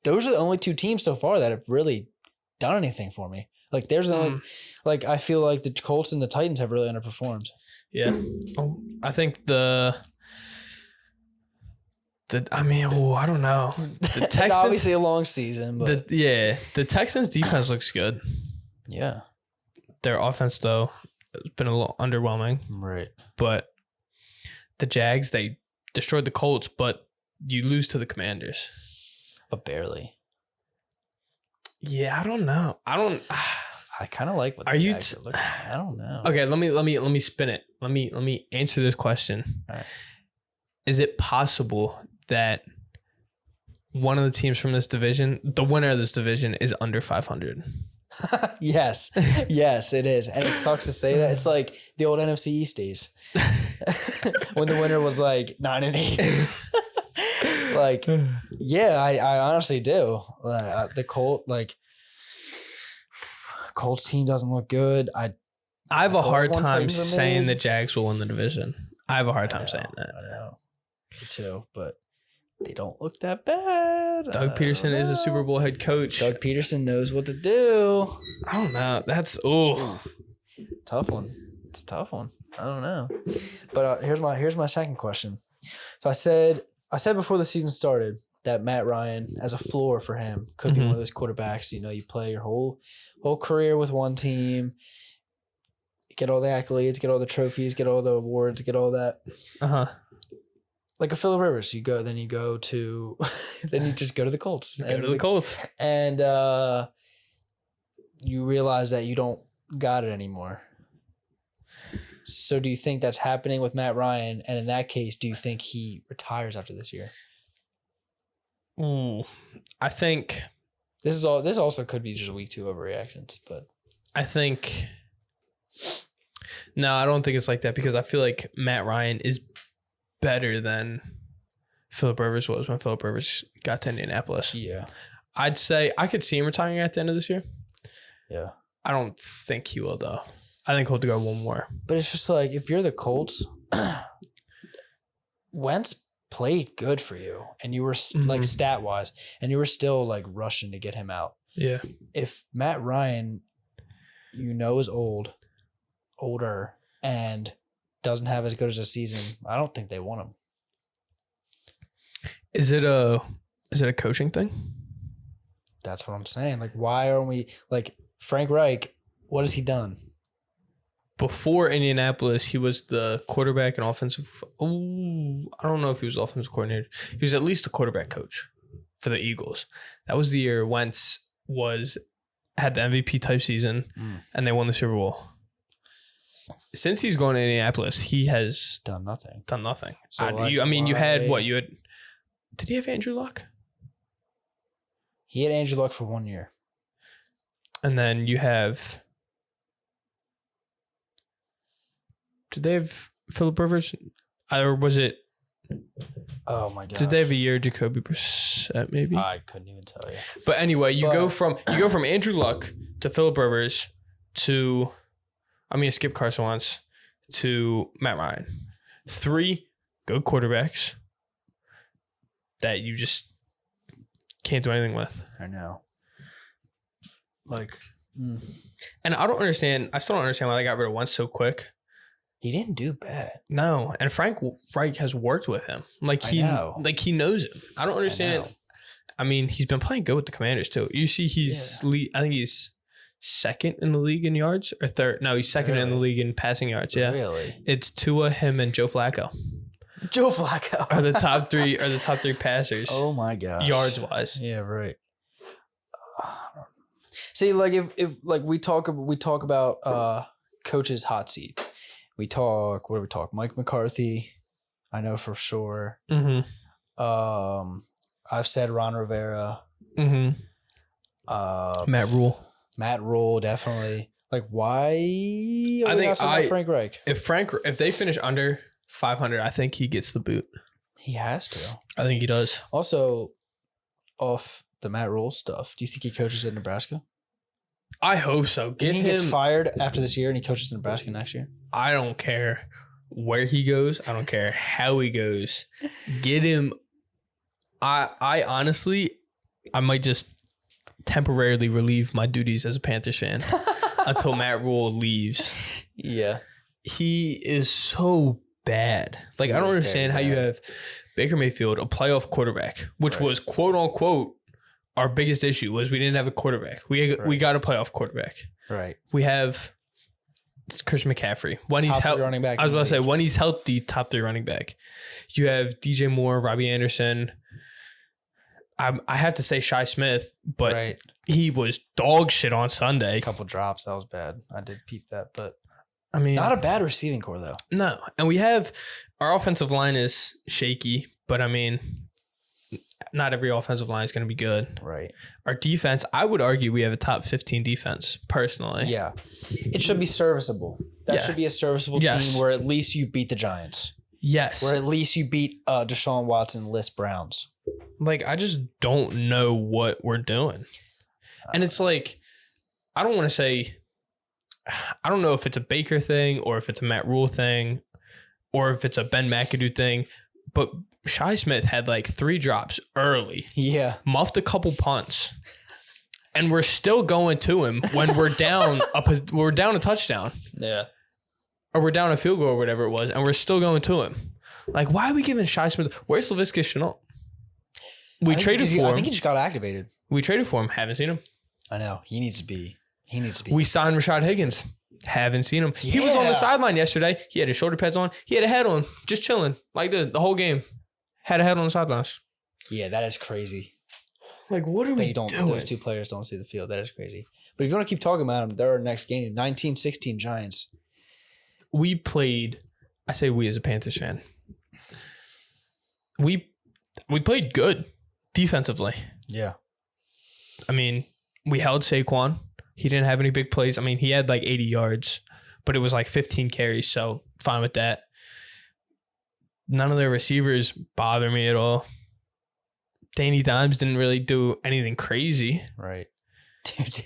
Those are the only 2 teams so far that have really done anything for me. Like there's the only, like I feel like the Colts and the Titans have really underperformed. Yeah. I think I don't know. The Texans, it's obviously a long season, but the Texans defense looks good. Yeah. Their offense though has been a little underwhelming. Right. But the Jags, they destroyed the Colts, but you lose to the Commanders. But barely. Yeah, I don't know. I kind of like what the Jags are looking at. I don't know. Okay, let me spin it. Let me answer this question. All right. Is it possible that one of the teams from this division, the winner of this division, is under 500? Yes. Yes, it is. And it sucks to say that. It's like the old NFC East days. when the winner was like 9-8. Like, yeah, I honestly do. The Colts team doesn't look good. I have a hard Titans time are saying the mid. Jags will win the division. I have a hard time saying that. I know. Me too, but they don't look that bad. Doug Peterson is a Super Bowl head coach. Doug Peterson knows what to do. I don't know. That's Tough one. It's a tough one. I don't know. But here's my second question. So I said before the season started that Matt Ryan, as a floor for him, could be one of those quarterbacks. You know, you play your whole career with one team, get all the accolades, get all the trophies, get all the awards, get all that. Like a Phillip Rivers, you go to, then you just go to the Colts. The Colts. And you realize that you don't got it anymore. So do you think that's happening with Matt Ryan? And in that case, do you think he retires after this year? I think this also could be just week 2 overreactions, but I think no, I don't think it's like that because I feel like Matt Ryan is better than Phillip Rivers was when Phillip Rivers got to Indianapolis. Yeah. I'd say I could see him retiring at the end of this year. Yeah. I don't think he will though. I think he'll have to go one more. But it's just like if you're the Colts, Wentz played good for you and you were like stat wise and you were still like rushing to get him out. Yeah. If Matt Ryan, is older and doesn't have as good as a season, I don't think they want him. Is it a coaching thing? That's what I'm saying. Like, why aren't we like Frank Reich? What has he done? Before Indianapolis, he was the quarterback and offensive. I don't know if he was offensive coordinator. He was at least the quarterback coach for the Eagles. That was the year Wentz had the MVP type season, and they won the Super Bowl. Since he's gone to Indianapolis, he has done nothing. So you had what? You had? Did he have Andrew Luck? He had Andrew Luck for 1 year, and then you have. Did they have Phillip Rivers? Or was it? Oh my god! Did they have a year Jacoby Brissett? Maybe I couldn't even tell you. But anyway, you go from Andrew Luck to Phillip Rivers to, Skip Carson once to Matt Ryan. 3 good quarterbacks that you just can't do anything with. I know. Like, and I don't understand. I still don't understand why they got rid of Wentz so quick. He didn't do bad. No, and Frank Reich has worked with him. He knows him. I don't understand. He's been playing good with the Commanders too. You see, I think he's second in the league in yards or third. No, he's second in the league in passing yards. Yeah, really. It's Tua, him, and Joe Flacco. Joe Flacco are the top three passers. Oh my gosh, yards wise. Yeah, right. See, like if like we talk about coach's hot seat. What do we talk? Mike McCarthy, I know for sure. I've said Ron Rivera. Matt Rule, definitely. Like, why? I think Frank Reich. If they finish under 500, I think he gets the boot. He has to. I think he does. Also, off the Matt Rule stuff, do you think he coaches at Nebraska? I hope so. Do you think he gets fired after this year and he coaches in Nebraska next year? I don't care where he goes. I don't care how he goes. Get him. I honestly, I might just temporarily relieve my duties as a Panthers fan until Matt Rule leaves. Yeah. He is so bad. Like, I don't understand how you have Baker Mayfield, a playoff quarterback, which was quote unquote our biggest issue was we didn't have a quarterback. We got a playoff quarterback. Right. We have Christian McCaffrey. When he's healthy, running back. I was about to say when he's healthy, top 3 running back. You have DJ Moore, Robbie Anderson. I have to say Shi Smith, but he was dog shit on Sunday. A couple drops, that was bad. I did peep that, but not a bad receiving core though. No, and we have our offensive line is shaky, but not every offensive line is going to be good. Right. Our defense, I would argue we have a top 15 defense, personally. Yeah. It should be serviceable. That should be a serviceable team where at least you beat the Giants. Yes. Where at least you beat Deshaun Watson, List Browns. Like, I just don't know what we're doing. And it's like, I don't want to say, I don't know if it's a Baker thing or if it's a Matt Rule thing or if it's a Ben McAdoo thing, but Shi Smith had like 3 drops early. Yeah. Muffed a couple punts. And we're still going to him when we're down we're down a touchdown. Yeah. Or we're down a field goal or whatever it was, and we're still going to him. Like, why are we giving Shi Smith? Where's Laviska Shenault? We traded for him. I think he just got activated. We traded for him. Haven't seen him. I know. He needs to be. We signed Rashad Higgins. Haven't seen him. He was on the sideline yesterday. He had his shoulder pads on. He had a head on, just chilling. Like the whole game. Had a head on the sidelines. Yeah, that is crazy. Like, what are we doing? Those 2 players don't see the field. That is crazy. But if you want to keep talking about them, they're our next game. 19-16 Giants. We played, I say we as a Panthers fan. We played good defensively. Yeah. I mean, we held Saquon. He didn't have any big plays. I mean, he had like 80 yards, but it was like 15 carries, so fine with that. None of their receivers bother me at all. Danny Dimes didn't really do anything crazy. Right. Dude.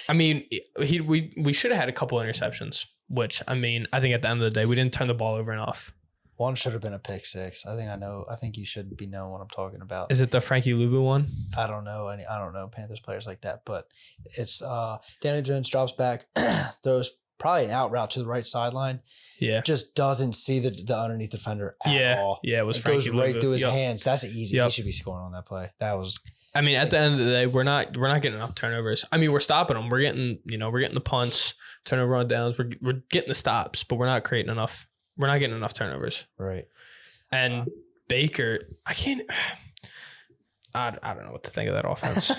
I mean, we should have had a couple interceptions, which, I mean, I think at the end of the day, we didn't turn the ball over enough. One should have been a pick 6. I think I know. I think you should be knowing what I'm talking about. Is it the Frankie Louvu one? I don't know. I don't know Panthers players like that, but it's Daniel Jones drops back, throws probably an out route to the right sideline. Yeah. Just doesn't see the underneath defender at all. Yeah, it was Frankie goes right Louvu. through his hands. That's easy. Yep. He should be scoring on that play. That was. I mean, at the end of the day, we're not getting enough turnovers. I mean, we're stopping them. We're getting the punts, turnover on downs. We're getting the stops, but we're not creating enough. We're not getting enough turnovers. Right. And Baker, I don't know what to think of that offense.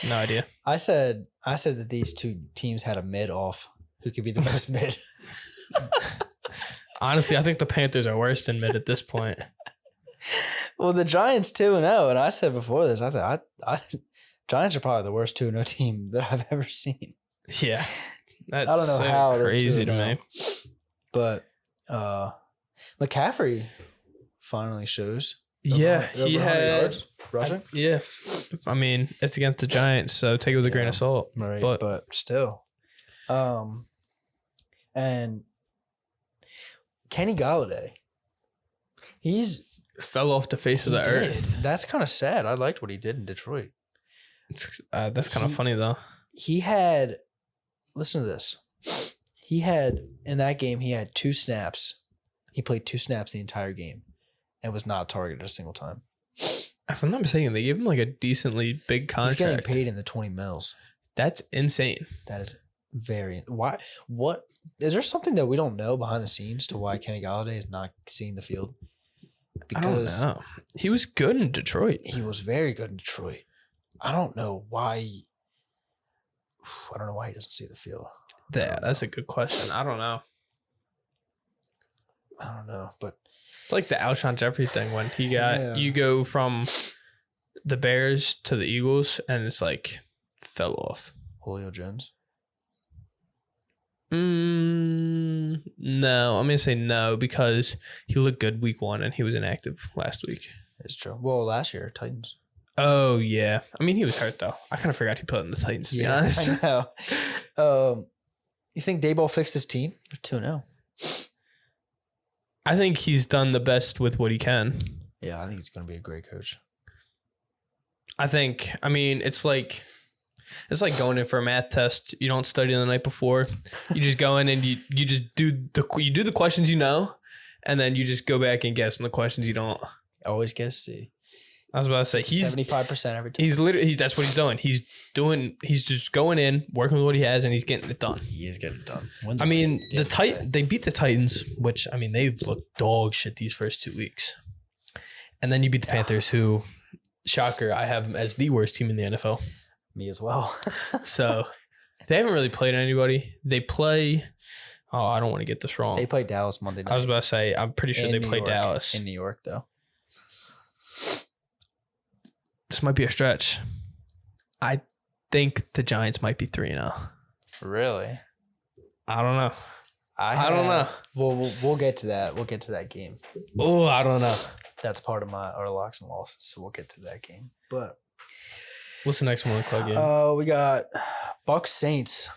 No idea. I said that these 2 teams had a mid off. Who could be the most mid? Honestly, I think the Panthers are worse than mid at this point. Well, the Giants 2-0, and I said before this, I thought Giants are probably the worst 2-0 team that I've ever seen. Yeah, that's I don't know how crazy to me. But McCaffrey finally shows. Yeah, he had yards rushing. Yeah, I mean, it's against the Giants, so take it with a grain of salt. Right, but still, and Kenny Galladay, he's fell off the face of the earth. That's kind of sad. I liked what he did in Detroit. That's kind of funny though. He had, listen to this. He had in that game. He had 2 snaps. He played 2 snaps the entire game, and was not targeted a single time. If I'm not mistaken, they gave him like a decently big contract. He's getting paid in the 20 mils. That's insane. That is very. Why? What is there something that we don't know behind the scenes to why Kenny Galladay is not seeing the field? Because I don't know. He was good in Detroit. He was very good in Detroit. I don't know why. I don't know why he doesn't see the field. Yeah, that's a good question. I don't know. I don't know, but it's like the Alshon Jeffrey thing when he got you go from the Bears to the Eagles and it's like fell off. Julio Jones. No, I'm gonna say no because he looked good week 1 and he was inactive last week. It's true. Well, last year Titans. Oh yeah, I mean he was hurt though. I kind of forgot he put in the Titans. To be honest, I know. You think Daboll fixed his team? 2-0. I think he's done the best with what he can. Yeah, I think he's going to be a great coach. I mean, it's like going in for a math test. You don't study the night before. You just go in and you just do the questions you know, and then you just go back and guess on the questions you don't. Always guess C. I was about to say he's 75% every time. He's literally that's what he's doing. He's just going in, working with what he has, and he's getting it done. He is getting it done. I mean, they beat the Titans, which I mean they've looked dog shit these first 2 weeks, and then you beat the Panthers, who, shocker, I have them as the worst team in the NFL. Me as well. So they haven't really played anybody. They play. Oh, I don't want to get this wrong. They play Dallas Monday night. I was about to say I'm pretty sure they play Dallas in New York though. this might be a stretch. I think the Giants might be 3-0. Really? I don't know. I don't know. We'll get to that. We'll get to that game. Oh, I don't know. That's part of our locks and losses, so we'll get to that game. But what's the next one club game? We got Bucs Saints.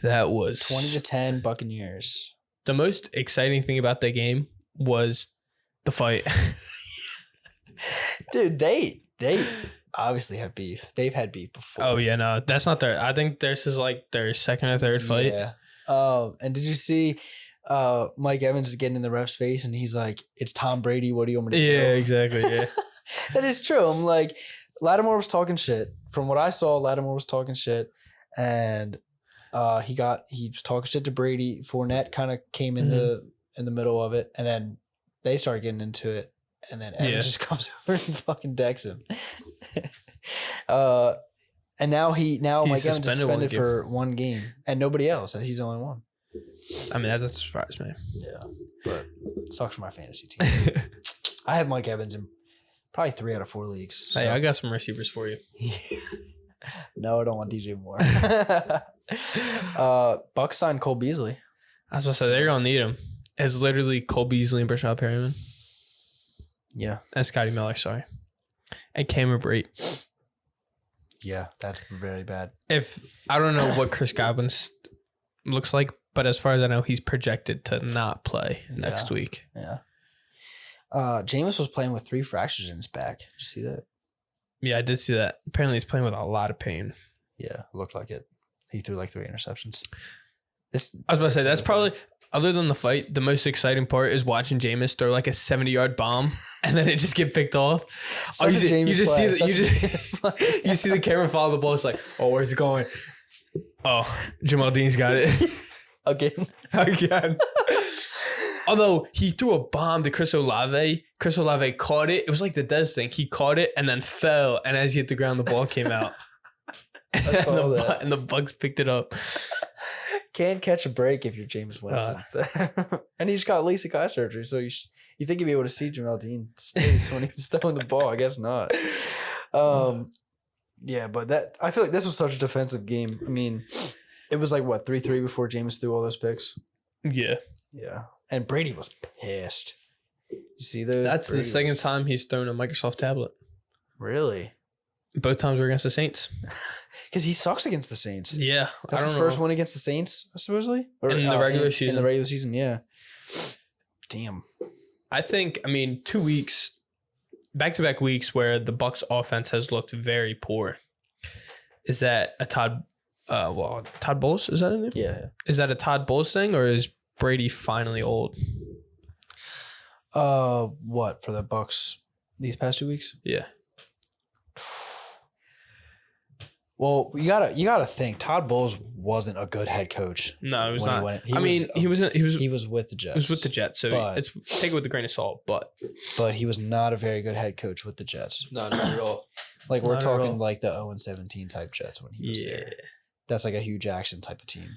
That was 20-10 Buccaneers. The most exciting thing about that game was the fight. Dude, they obviously have beef. They've had beef before. Oh yeah, no, that's not their. I think this is like their second or third fight. Yeah. And did you see Mike Evans is getting in the ref's face and he's like, "It's Tom Brady. What do you want me to do?" Yeah, exactly. Yeah, that is true. I'm like, Lattimore was talking shit. From what I saw, Lattimore was talking shit, and he was talking shit to Brady. Fournette kind of came in the middle of it, and then they started getting into it, and then Evans just comes over and fucking decks him. And now Mike Evans is suspended for one game, and nobody else. He's the only one. I mean, that doesn't surprise me. Yeah, but it sucks for my fantasy team. I have Mike Evans in probably 3 out of 4 leagues. So. Hey, I got some receivers for you. No, I don't want DJ Moore. Bucs signed Cole Beasley. I was about to say they're gonna need him. It's literally Cole Beasley and Brashad Perryman. Yeah, and Scotty Miller. Sorry, and Cameron Brate. Yeah, that's very bad. If I don't know what Chris Godwin looks like, but as far as I know, he's projected to not play next week. Yeah. Jameis was playing with 3 fractures in his back. Did you see that? Yeah, I did see that. Apparently, he's playing with a lot of pain. Yeah, looked like it. He threw like 3 interceptions. I was about to say, that's probably, other than the fight, the most exciting part is watching Jameis throw like a 70-yard bomb and then it just get picked off. You see the camera follow the ball. It's like, oh, where's it going? Oh, Jamal Dean's got it. Again. Although he threw a bomb to Chris Olave. Chris Olave caught it. It was like the Dez thing. He caught it and then fell. And as he hit the ground, the ball came out. And the Bucs picked it up. Can't catch a break if you're Jameis Winston. And he just got LASIK eye surgery. So you think you'd be able to see Jamal Dean's face when he was throwing the ball. I guess not. Yeah, but I feel like this was such a defensive game. I mean, it was like, what, 3-3 before Jameis threw all those picks? Yeah. Yeah. And Brady was pissed. You see those? That's the second time he's thrown a Microsoft tablet. Really? Both times were against the Saints. Because he sucks against the Saints. Yeah. That's his first one against the Saints, supposedly? Or, in the regular season. In the regular season, yeah. Damn. I think, 2 weeks, back-to-back weeks where the Bucs offense has looked very poor. Is that a Todd Bowles? Is that a name? Yeah. Is that a Todd Bowles thing, or is Brady finally old? What, for the Bucs these past 2 weeks? Yeah. Well, you gotta think Todd Bowles wasn't a good head coach. No, he was not. He was with the Jets. He was with the Jets, so take it with a grain of salt. But he was not a very good head coach with the Jets. No, not at all. Like we're talking like the 0-17 type Jets when he was there. That's like a Hugh Jackson type of team.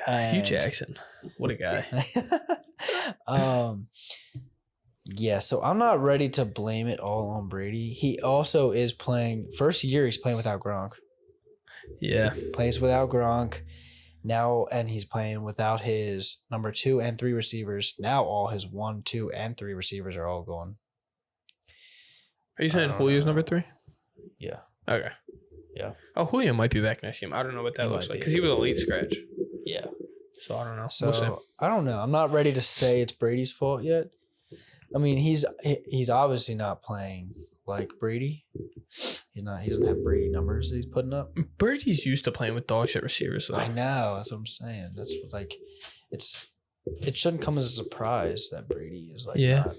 God, Hugh Jackson, what a guy. Yeah, so I'm not ready to blame it all on Brady. He also is playing first year. He's playing without Gronk. Yeah, plays without Gronk now, and he's playing without his number 2 and 3 receivers. Now all his 1, 2, and 3 receivers are all gone. Are you saying Julio's number 3? Yeah. Okay. Yeah. Oh, Julio might be back next game. I don't know what that looks like because he was a late scratch. Yeah. So I don't know. So I don't know. I'm not ready to say it's Brady's fault yet. I mean, he's obviously not playing like Brady. He doesn't have Brady numbers that he's putting up. Brady's used to playing with dog shit receivers, though. I know. That's what I'm saying. That's what, like, it shouldn't come as a surprise that Brady is like not,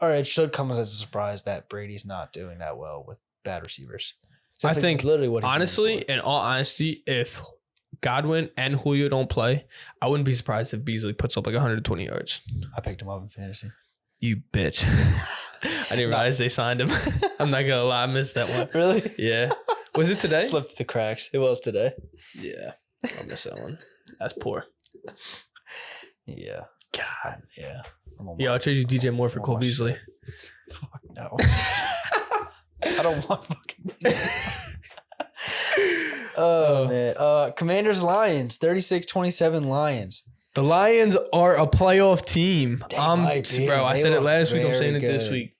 or it should come as a surprise that Brady's not doing that well with bad receivers. I think literally what honestly, in all honesty, if Godwin and Julio don't play, I wouldn't be surprised if Beasley puts up like 120 yards. I picked him up in fantasy. You bitch. I didn't realize they signed him. I'm not gonna lie, I missed that one. Really? Yeah. Was it today? Slipped through the cracks. It was today. Yeah. I missed that one. That's poor. Yeah. God. Yeah. Yeah, I'll trade you DJ Moore for Cole Beasley. Fuck no. I don't want fucking. Oh man. Commanders Lions 36-27 Lions. The Lions are a playoff team. Might be. Bro, I They said it look last week. I'm saying it very this good. week.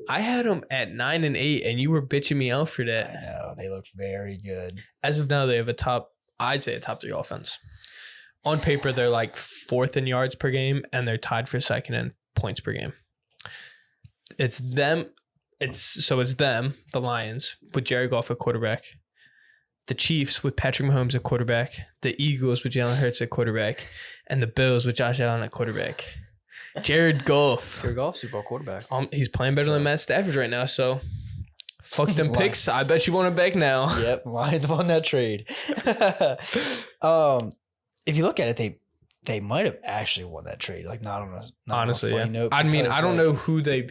I had them at 9-8, and you were bitching me out for I that. know they look very good. As of now, they have I'd say a top 3 offense. On paper, they're like 4th in yards per game, and they're tied for 2nd in points per game. It's them. It's them, the Lions, with Jared Goff at quarterback. The Chiefs with Patrick Mahomes at quarterback. The Eagles with Jalen Hurts at quarterback. And the Bills with Josh Allen at quarterback. Jared Goff. Jared Goff, Super Bowl quarterback. He's playing better than Matt Stafford right now, so fuck them picks. I bet you want him back now. Yep, Lions won that trade. If you look at it, they might have actually won that trade. Like not on a Honestly, funny yeah. note. I mean, I don't like, know who they.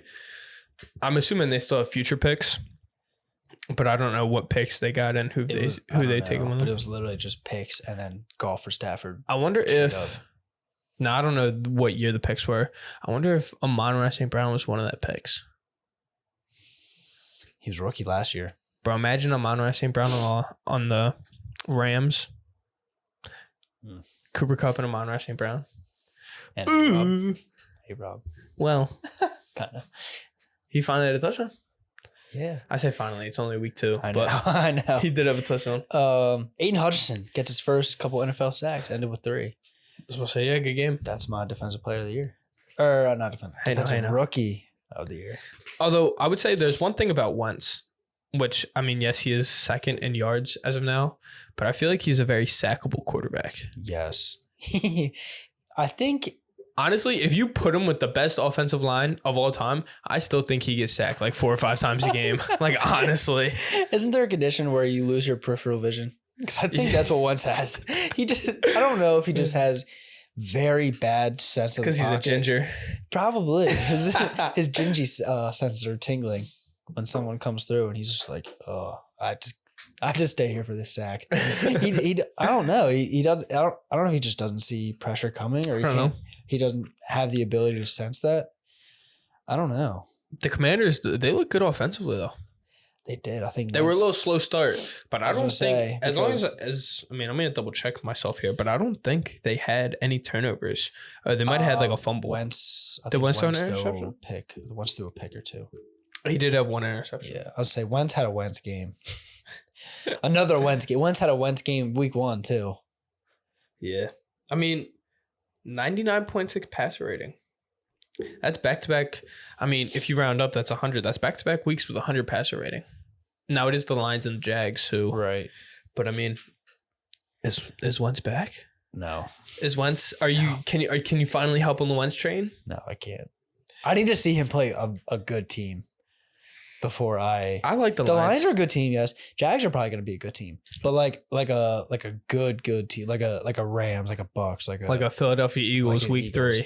I'm assuming they still have future picks, but I don't know what picks they got and who they take them. But it was literally just picks and then Goff for Stafford. I wonder if. No, I don't know what year the picks were. I wonder if Amon-Ra St. Brown was one of that picks. He was rookie last year. Bro, imagine Amon-Ra St. Brown on the Rams. Cooper Kupp and Amon-Ra St. Brown. And Hey, Rob. Well, Kind of. he finally had a touchdown. Yeah. I say finally. It's only week 2. I know. But I know. he did have a touchdown. Aiden Hutchinson gets his first couple NFL sacks. Ended with 3. I was supposed to say, yeah, good game. That's my defensive player of the year. Or not defensive rookie of the year. Although I would say there's one thing about Wentz, which, I mean, yes, he is 2nd in yards as of now, but I feel like he's a very sackable quarterback. Yes. I think, honestly, if you put him with the best offensive line of all time, I still think he gets sacked like 4 or 5 times a game. Like, honestly. Isn't there a condition where you lose your peripheral vision? Because I think that's what Wentz has. I don't know if he just has very bad sense of the because he's a ginger. Probably. His gingy senses are tingling when someone comes through and he's just like, oh, I just stay here for this sack. I don't know. He does. I don't know if he just doesn't see pressure coming or he doesn't have the ability to sense that. I don't know. The Commanders, they look good offensively though. They did. I think they were a little slow start, but I don't think as long as I mean, I'm gonna double check myself here, but I don't think they had any turnovers. They might have had like a fumble. Wentz threw an interception? Wentz threw a pick or 2. He did have 1 interception. Yeah, I'd say Wentz had a Wentz game. Another Wentz game. Wentz had a Wentz game week 1 too. Yeah, I mean, 99.6 passer rating. That's back-to-back. I mean, if you round up, that's 100. That's back-to-back weeks with 100 passer rating. Now it is the Lions and the Jags who, right? But I mean, is Wentz back? No. Is Wentz? Can you finally help on the Wentz train? No, I can't. I need to see him play a good team before I like the Lions are a good team. Yes, Jags are probably going to be a good team, but like a good team, like a Rams, like a Bucks, like a Philadelphia Eagles week 3.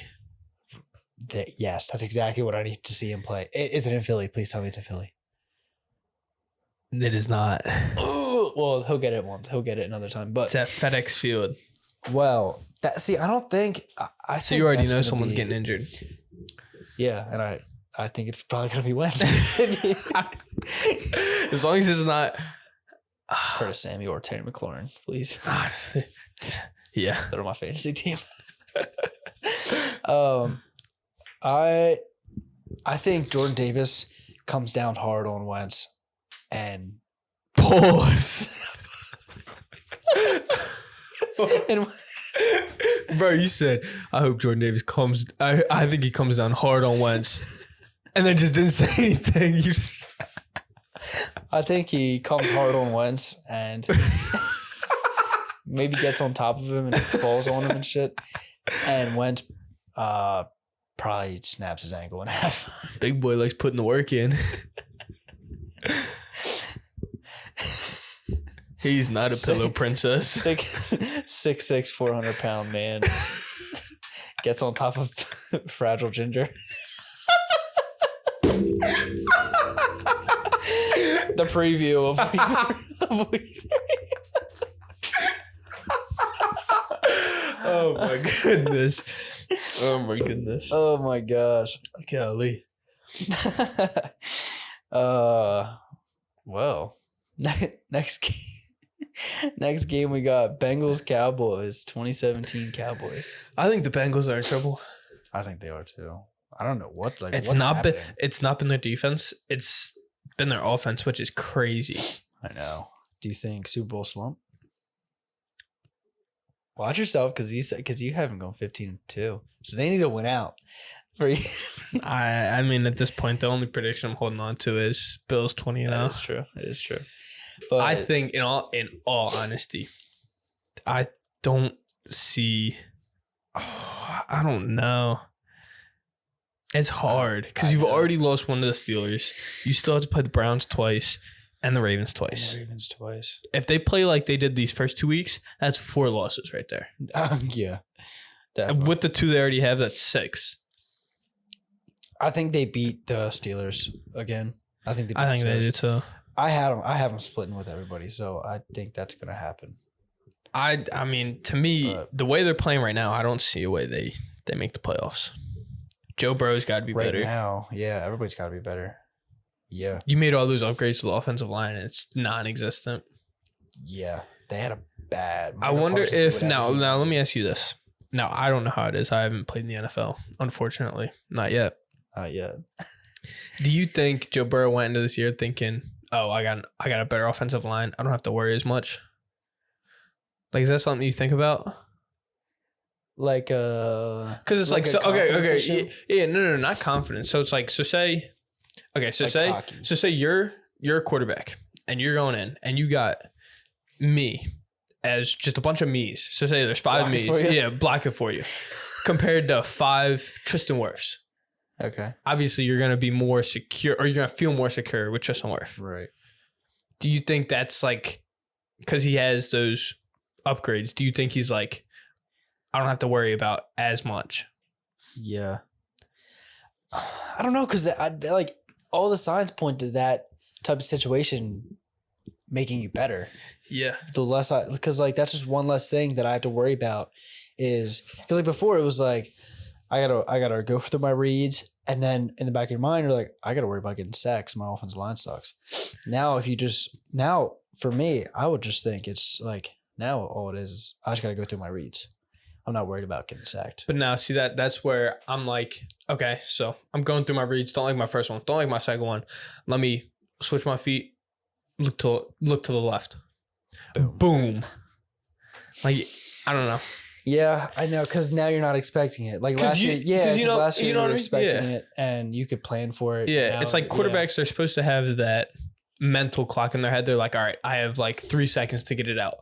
Yes, that's exactly what I need to see him play. Is it in Philly? Please tell me it's in Philly. It is not. Well, he'll get it once. He'll get it another time. But it's at FedEx Field. Well, I don't think. I so you already know someone's getting injured. Yeah, and I think it's probably gonna be Wentz. As long as it's not Curtis Samuel or Terry McLaurin, please. Yeah, they're my fantasy team. I think Jordan Davis comes down hard on Wentz and pause. Bro, you said I hope Jordan Davis comes. I think he comes down hard on Wentz, and then just didn't say anything. You just. I think he comes hard on Wentz and maybe gets on top of him and falls on him and shit. And Wentz probably snaps his ankle in half. Big boy likes putting the work in. He's not a pillow princess. 6'6", 400-pound man gets on top of fragile ginger. The preview of week 3. Oh my goodness. Oh my goodness. Oh my gosh. Golly. Well, next game. Next game we got Bengals Cowboys 2017 Cowboys. I think the Bengals are in trouble. I think they are too. I don't know what It's what's not happening. it's not been their defense. It's been their offense, which is crazy. I know. Do you think Super Bowl slump? Watch yourself because you haven't gone 15-2, so they need to win out. I mean, at this point, the only prediction I'm holding on to is Bills 20-0. That is true. It is true. But I think, in all honesty, I don't see. Oh, I don't know. It's hard because you've already lost one to the Steelers. You still have to play the Browns twice and the Ravens twice. If they play like they did these first 2 weeks, that's 4 losses right there. Yeah. And with the 2 they already have, that's 6. I think they beat the Steelers again. I think they do too. I have them splitting with everybody, so I think that's gonna happen. I mean, to me, the way they're playing right now, I don't see a way they make the playoffs. Joe Burrow's got to be better. Right now, yeah, everybody's got to be better. Yeah. You made all those upgrades to the offensive line, and it's non-existent. Yeah, they had a bad. I wonder if now let me ask you this. Now, I don't know how it is. I haven't played in the NFL, unfortunately. Not yet. Not yet. Do you think Joe Burrow went into this year thinking, "Oh, I got a better offensive line. I don't have to worry as much"? Like, is that something you think about? Like, because it's like so, okay, yeah, no, not confidence. So it's like, say you're a quarterback and you're going in and you got me as just a bunch of me's. So say there's 5 me's, block it for you, compared to 5 Tristan Wirfs. Okay. Obviously, you're gonna be more secure, or you're gonna feel more secure with Tristan Wirfs. Right. Do you think that's like because he has those upgrades? Do you think he's like, I don't have to worry about as much? Yeah. I don't know, because like all the signs point to that type of situation making you better. Yeah. The less because like that's just one less thing that I have to worry about is because like before it was like I gotta go through my reads, and then in the back of your mind you're like I gotta worry about getting sacks. My offensive line sucks. Now for me I would just think it's like now all it is I just gotta go through my reads. I'm not worried about getting sacked. But now, see that's where I'm like, okay, so I'm going through my reads. Don't like my first one. Don't like my second one. Let me switch my feet. Look to the left. Boom. Like, I don't know. Yeah, I know, because now you're not expecting it. Like last year, last year you were expecting it, and you could plan for it. Yeah, it's like quarterbacks. They're supposed to have that mental clock in their head. They're like, all right, I have like 3 seconds to get it out.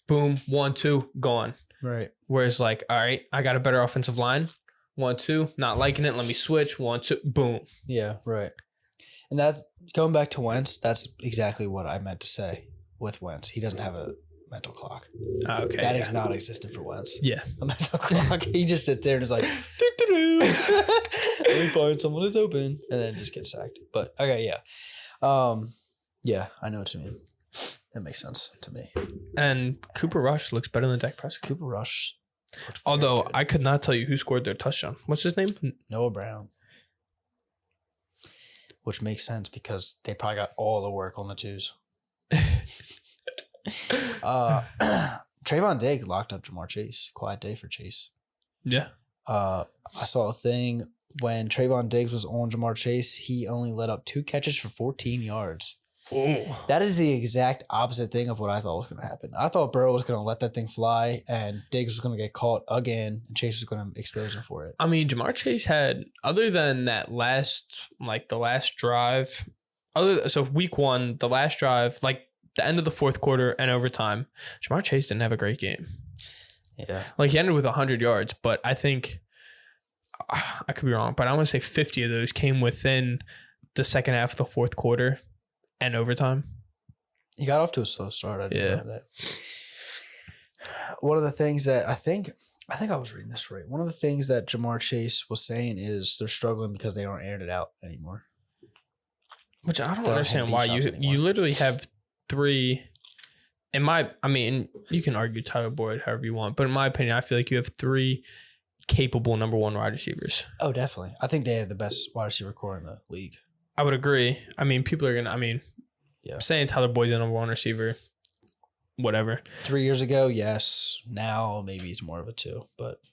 Boom, 1, 2, gone. Right. Whereas like, all right, I got a better offensive line. 1, 2, not liking it. Let me switch. 1, 2, boom. Yeah, right. And that's going back to Wentz. That's exactly what I meant to say with Wentz. He doesn't have a mental clock. Okay. That is not existent for Wentz. Yeah. A mental clock. He just sits there and is like, let me find someone who's open, and then just gets sacked. But okay, yeah. Yeah, I know what you mean. That makes sense to me. And Cooper Rush looks better than Dak Prescott. Cooper Rush. Although good. I could not tell you who scored their touchdown. What's his name? Noah Brown. Which makes sense because they probably got all the work on the twos. Trayvon Diggs locked up Jamar Chase. Quiet day for Chase. Yeah. I saw a thing when Trayvon Diggs was on Jamar Chase, he only let up 2 catches for 14 yards. Oh. That is the exact opposite thing of what I thought was going to happen. I thought Burrow was going to let that thing fly and Diggs was going to get caught again and Chase was going to expose him for it. I mean, Jamar Chase had, other than that the last drive, so week 1, the last drive, like the end of the fourth quarter and overtime, Jamar Chase didn't have a great game. Yeah. Like he ended with 100 yards, but I think, I could be wrong, but I want to say 50 of those came within the second half of the fourth quarter and overtime. He got off to a slow start. I didn't know that. One of the things that I think I was reading this right. One of the things that Jamar Chase was saying is they're struggling because they don't air it out anymore. Which I don't understand why you literally have 3. I mean, you can argue Tyler Boyd however you want, but in my opinion, I feel like you have 3 capable number 1 wide receivers. Oh, definitely. I think they have the best wide receiver core in the league. I would agree. I mean, people are gonna. I mean, Yeah. saying Tyler Boyd's the number one receiver. Whatever. 3 years ago, yes. Now maybe he's more of a 2,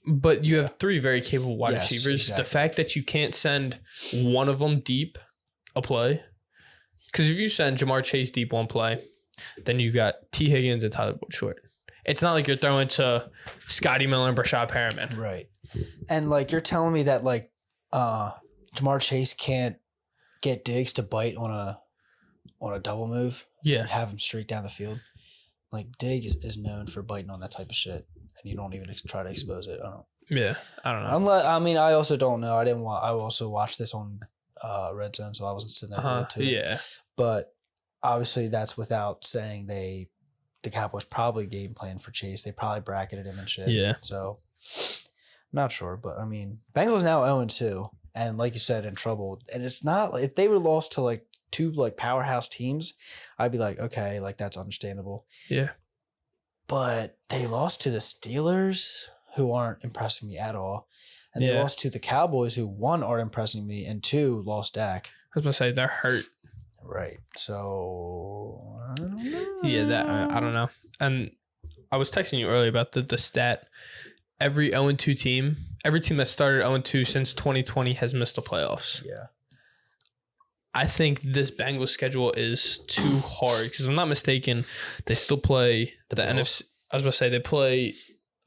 But you have 3 very capable wide Yes, receivers. exactly. The fact that you can't send one of them deep a play, because if you send Jamar Chase deep one play, then you got T. Higgins and Tyler Boyd short. It's not like you're throwing to Scotty Miller and Brashad Perriman. right. And like you're telling me that like Jamar Chase can't get Diggs to bite on a double move Yeah. and have him streak down the field. Like Diggs is known for biting on that type of shit, and you don't even try to expose it. I don't know. I also don't know. I also watched this on Red Zone, so I wasn't sitting there to it. Yeah. But obviously, that's without saying the Cowboys probably game plan for Chase. They probably bracketed him and shit. Yeah. So, not sure, but I mean, Bengals now 0-2, and like you said, in trouble. And it's not like if they were lost to like 2 like powerhouse teams, I'd be like, okay, like that's understandable. Yeah. But they lost to the Steelers, who aren't impressing me at all. And they Yeah. lost to the Cowboys, who 1 aren't impressing me, and 2 lost Dak. I was going to say they're hurt. Right. So I don't know. Yeah, I don't know. And I was texting you earlier about the stat. Every 0-2 team, every team that started 0-2 since 2020 has missed the playoffs. Yeah. I think this Bengals schedule is too hard because if I'm not mistaken, they still play the NFC. I was going to say they play.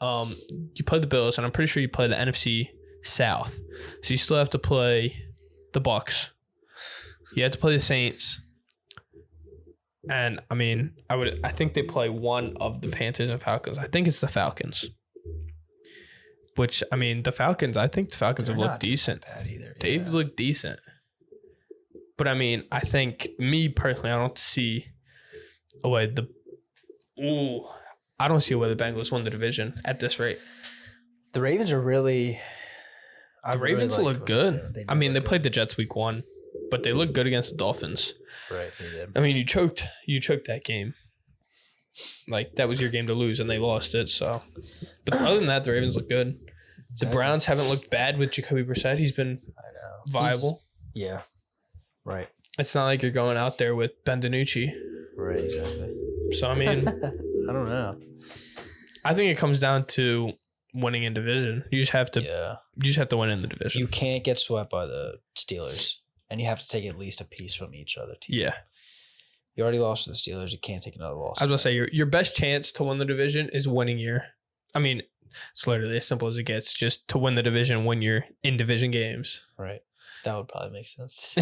You play the Bills, and I'm pretty sure you play the NFC South. So you still have to play the Bucs. You have to play the Saints. And I mean, I think they play one of the Panthers and Falcons. I think it's the Falcons. Which I mean, I think the Falcons have looked decent. Bad either. They've looked decent. But I mean, I think me personally, I don't see a way I don't see a way the Bengals won the division at this rate. The Ravens are really. The Ravens look good. They played the Jets week 1, but they look good against the Dolphins. Right, they did. I mean, you choked that game. Like that was your game to lose, and they lost it. So, but other than that, the Ravens look good. The Browns haven't looked bad with Jacoby Brissett. He's been viable. Yeah. Right. It's not like you're going out there with Ben DiNucci. Right, exactly. So, I mean, I don't know. I think it comes down to winning in division. You just have to win in the division. You can't get swept by the Steelers, and you have to take at least a piece from each other team. Yeah. You already lost to the Steelers. You can't take another loss. I was going to say, your best chance to win the division is winning it's literally as simple as it gets. Just to win the division when you're in division games. Right. That would probably make sense.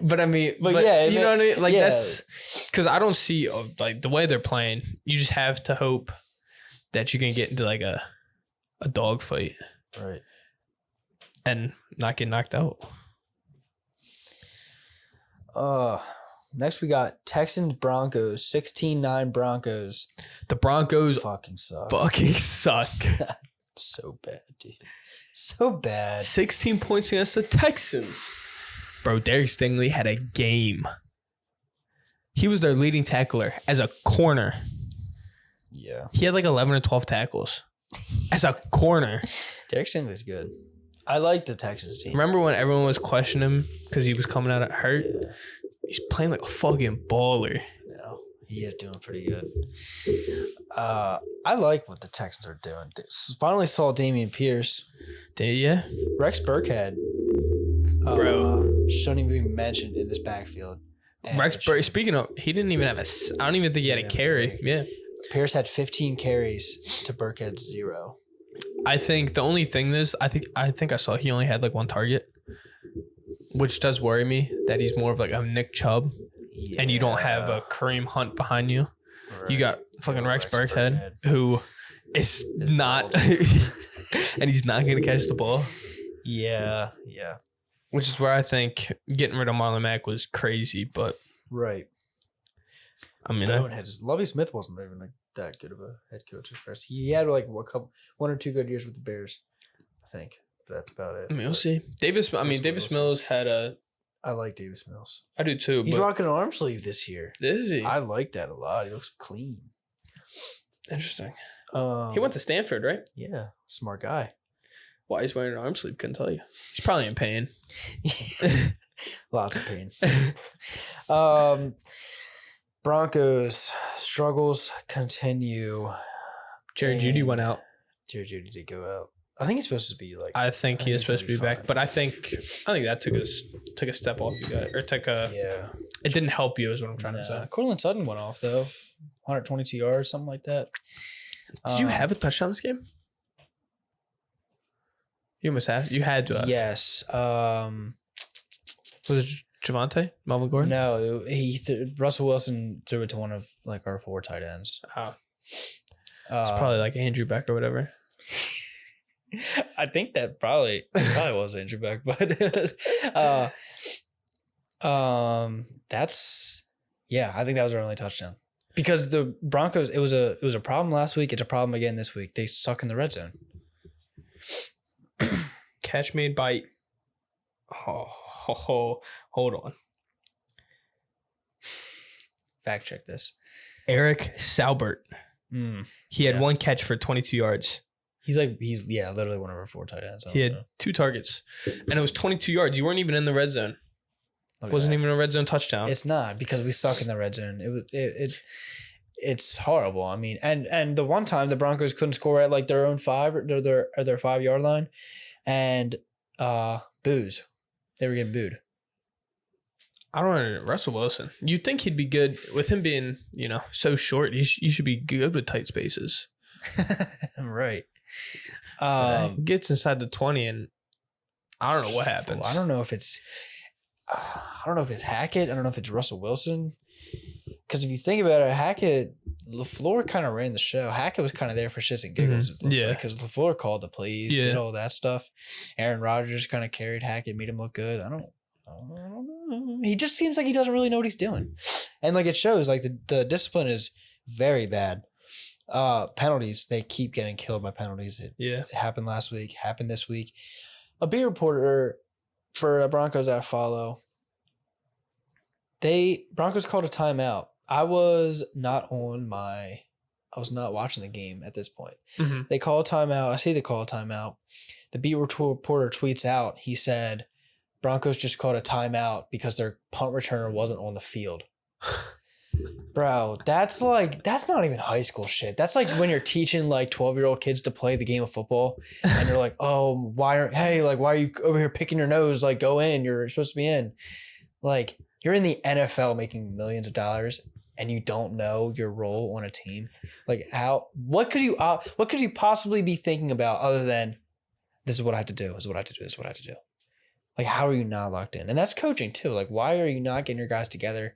But I mean, but yeah, you know what I mean? Like yeah. that's because I don't see like the way they're playing. You just have to hope that you can get into like a dog fight. Right. And not get knocked out. Next we got Texans Broncos 16-9 Broncos. The Broncos fucking suck. So bad, dude. So bad. 16 points against the Texans. Bro, Derek Stingley had a game. He was their leading tackler as a corner. Yeah. He had like 11 or 12 tackles as a corner. Derek Stingley's good. I like the Texans team. Remember when everyone was questioning him because he was coming out hurt? Yeah. He's playing like a fucking baller. No, he is doing pretty good. I like what the Texans are doing. Finally saw Dameon Pierce. Yeah. Rex Burkhead. Bro. Shouldn't even be mentioned in this backfield. Speaking of, he didn't even have I don't even think he had a carry. Yeah. Pierce had 15 carries to Burkhead's 0. I think the only thing is, I think I saw he only had like 1 target, which does worry me that he's more of like a Nick Chubb, and you don't have a Kareem Hunt behind you. Right. You got fucking Rex Burkhead, who is not, and he's not going to catch the ball. Yeah. Which is where I think getting rid of Marlon Mack was crazy, but right. I mean, Lovie Smith wasn't even that good of a head coach at first. He had like 1 or 2 good years with the Bears, I think. But that's about it. I mean, we'll see. Davis Mills had a. I like Davis Mills. I do too. He's rocking an arm sleeve this year. Is he? I like that a lot. He looks clean. Interesting. He went to Stanford, right? Yeah, smart guy. Why he's wearing an arm sleeve, couldn't tell you. He's probably in pain. Lots of pain. Broncos struggles continue. Jerry Jeudy went out. Jerry Jeudy did go out. I think he's supposed to be like. I think he is supposed to be fine. back, but I think that took a step off you guys, or Yeah. It didn't help you, is what I'm trying to say. Cortland Sutton went off though, 122 yards, something like that. Did you have a touchdown this game? You almost had. You had to have. Yes. Was it Javonte? Melvin Gordon? No, Russell Wilson threw it to one of like our 4 tight ends. Oh. It's probably like Andrew Beck or whatever. I think that probably was Andrew Beck, but that's I think that was our only touchdown. Because the Broncos, it was a problem last week. It's a problem again this week. They suck in the red zone. Catch made by. Hold on. Fact check this. Eric Saubert. He had one catch for 22 yards. He's literally one of our 4 tight ends. He had 2 targets, and it was 22 yards. You weren't even in the red zone. Wasn't even a red zone touchdown. It's not, because we suck in the red zone. It's horrible. I mean, and the one time the Broncos couldn't score at like their own 5 or their 5-yard line, and boos. They were getting booed. I don't know. Russell Wilson. You'd think he'd be good with him being, so short. You should be good with tight spaces. Right. Gets inside the 20, and I don't know what happens. I don't know if it's Hackett. I don't know if it's Russell Wilson. Because if you think about it, Hackett, LaFleur kind of ran the show. Hackett was kind of there for shits and giggles. Yeah. Because LaFleur called the plays, did all that stuff. Aaron Rodgers kind of carried Hackett, made him look good. I don't know. He just seems like he doesn't really know what he's doing. And like it shows, like the discipline is very bad. Penalties, they keep getting killed by penalties. It happened last week, happened this week. A beat reporter for the Broncos that I follow, Broncos called a timeout. I was not watching the game at this point. Mm-hmm. They call a timeout. I see they call a timeout. The beat reporter tweets out, he said, Broncos just called a timeout because their punt returner wasn't on the field. Bro, that's not even high school shit. That's like when you're teaching like 12-year-old kids to play the game of football and you're like, oh, why are you over here picking your nose? Like, go in. You're supposed to be in. Like, you're in the NFL making millions of dollars and you don't know your role on a team. Like, what could you possibly be thinking about other than this is what I have to do, this is what I have to do, this is what I have to do. Like, how are you not locked in? And that's coaching too. Like, why are you not getting your guys together?